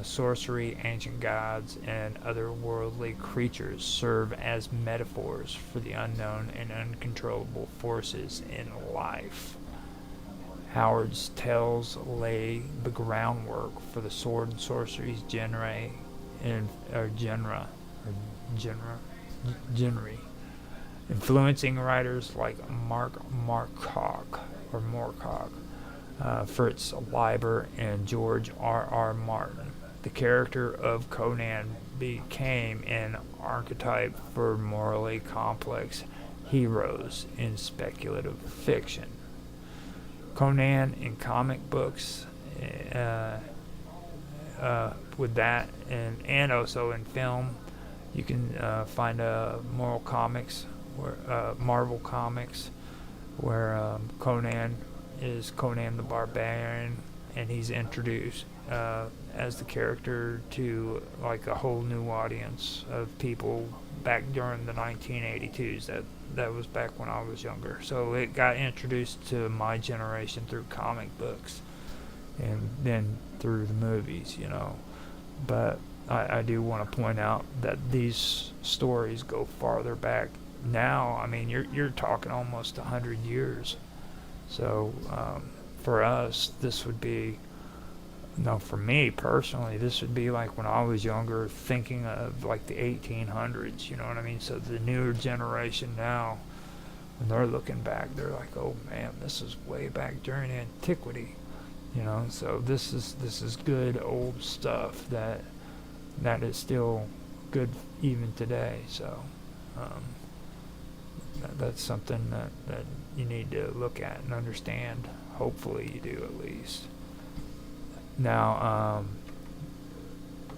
Sorcery, ancient gods, and otherworldly creatures serve as metaphors for the unknown and uncontrollable forces in life. Howard's tales lay the groundwork for the sword and sorcery genre, influencing writers like Moorcock, Fritz Leiber, and George R.R. Martin. The character of Conan became an archetype for morally complex heroes in speculative fiction. Conan in comic books, with that, and also in film, you can find Marvel Comics, where Conan is Conan the Barbarian, and he's introduced as the character to like a whole new audience of people back during the 1982s. That was back when I was younger. So it got introduced to my generation through comic books and then through the movies, But I do want to point out that these stories go farther back. Now, I mean, you're talking almost 100 years. So for us, this would be, for me personally, this would be like when I was younger, thinking of like the 1800s, you know what I mean? So the newer generation now, when they're looking back, they're like, oh man, this is way back during antiquity, So this is good old stuff that is still good even today. So that's something that you need to look at and understand. Hopefully you do, at least. Now,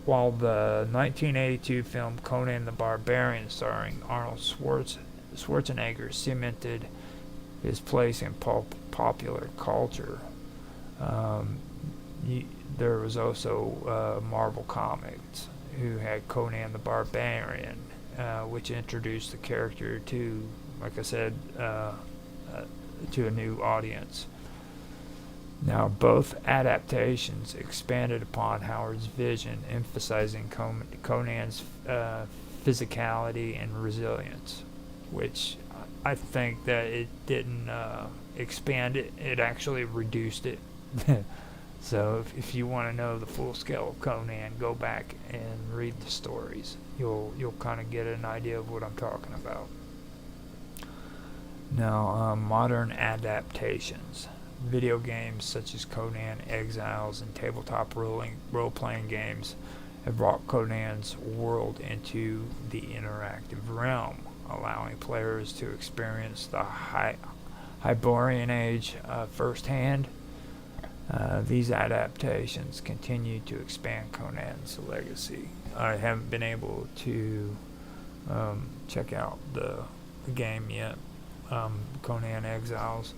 while the 1982 film Conan the Barbarian, starring Arnold Schwarzenegger, cemented his place in popular culture, um, there was also Marvel Comics, who had Conan the Barbarian, which introduced the character to, like I said, to a new audience. Now, both adaptations expanded upon Howard's vision, emphasizing Conan's physicality and resilience, which I think that it didn't expand it, it actually reduced it. So if you want to know the full scale of Conan, go back and read the stories. You'll kind of get an idea of what I'm talking about. Now, modern adaptations. Video games such as Conan Exiles and tabletop role-playing games have brought Conan's world into the interactive realm, allowing players to experience the Hyborian Age firsthand. These adaptations continue to expand Conan's legacy. I haven't been able to check out the game yet, Conan Exiles.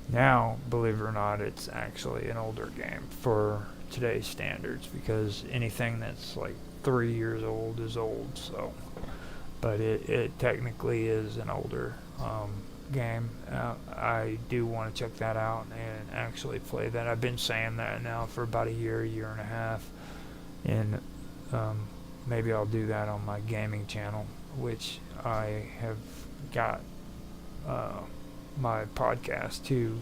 Now, believe it or not, it's actually an older game for today's standards, because anything that's like 3 years old is old. So, but it technically is an older game. I do want to check that out and actually play that. I've been saying that now for about a year and a half, and maybe I'll do that on my gaming channel, which I have got my podcast too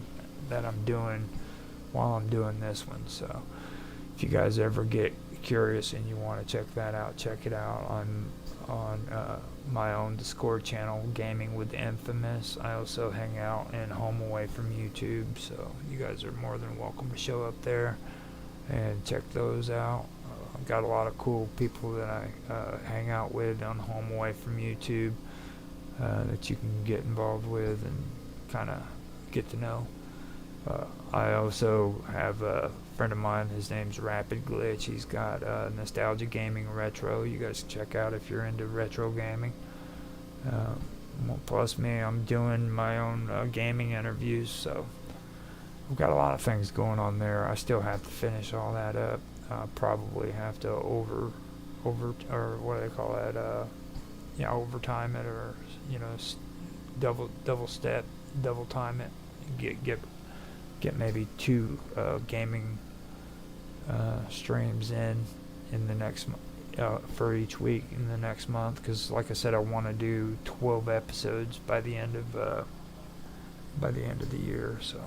that I'm doing while I'm doing this one. So if you guys ever get curious and you want to check that out, check it out on my own Discord channel, Gaming with Infamous. I also hang out in Home Away from YouTube, so you guys are more than welcome to show up there and check those out. I've got a lot of cool people that I hang out with on Home Away from YouTube that you can get involved with and kind of get to know. I also have a friend of mine, his name's Rapid Glitch. He's got Nostalgia Gaming Retro. You guys check out if you're into retro gaming. Plus me, I'm doing my own gaming interviews, so I've got a lot of things going on there. I still have to finish all that up. Probably have to or what do they call that? Overtime it, or double time it. Get maybe 2 gaming streams in the next for each week in the next month, because like I said, I want to do 12 episodes by the end of the year. So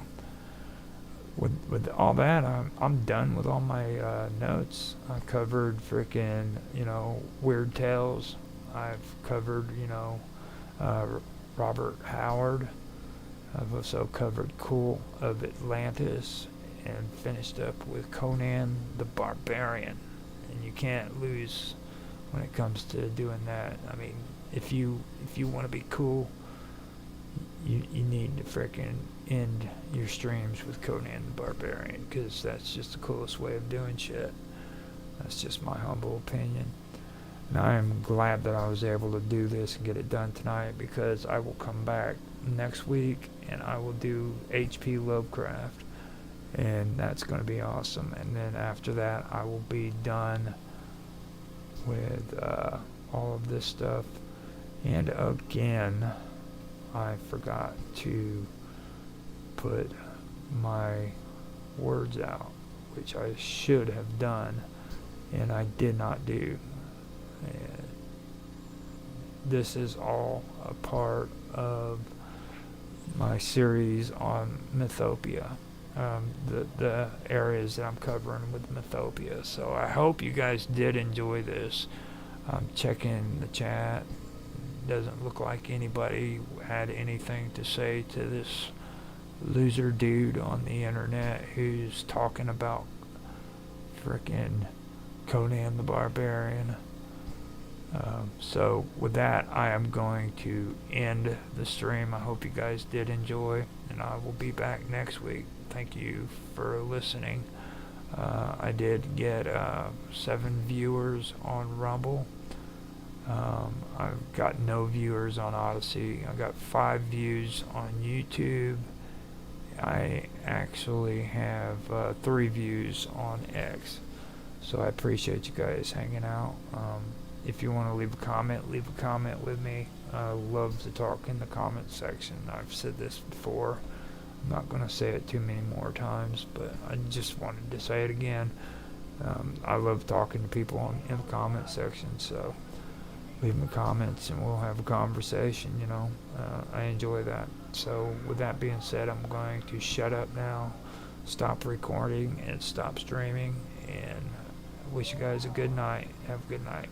with all that, I'm done with all my notes. I covered freaking Weird Tales. I've covered Robert Howard. I've also covered Cool of Atlantis and finished up with Conan the Barbarian. And you can't lose when it comes to doing that. I mean, if you want to be cool, you need to frickin' end your streams with Conan the Barbarian, because that's just the coolest way of doing shit. That's just my humble opinion. And I am glad that I was able to do this and get it done tonight, because I will come back next week and I will do H.P. Lovecraft, and that's going to be awesome. And then after that, I will be done with all of this stuff. And again, I forgot to put my words out, which I should have done, and I did not do. And this is all a part of my series on Mythopia, the areas that I'm covering with Mythopia. So I hope you guys did enjoy this. I'm checking the chat. Doesn't look like anybody had anything to say to this loser dude on the internet who's talking about frickin' Conan the Barbarian. So with that, I am going to end the stream. I hope you guys did enjoy, and I will be back next week. Thank you for listening. I did get 7 viewers on Rumble. I've got no viewers on Odyssey. I got 5 views on YouTube. I actually have 3 views on X. So I appreciate you guys hanging out. If you want to leave a comment with me. I love to talk in the comment section. I've said this before. I'm not going to say it too many more times, but I just wanted to say it again. I love talking to people in the comment section, so leave me comments and we'll have a conversation, I enjoy that. So with that being said, I'm going to shut up now, stop recording, and stop streaming, and wish you guys a good night. Have a good night.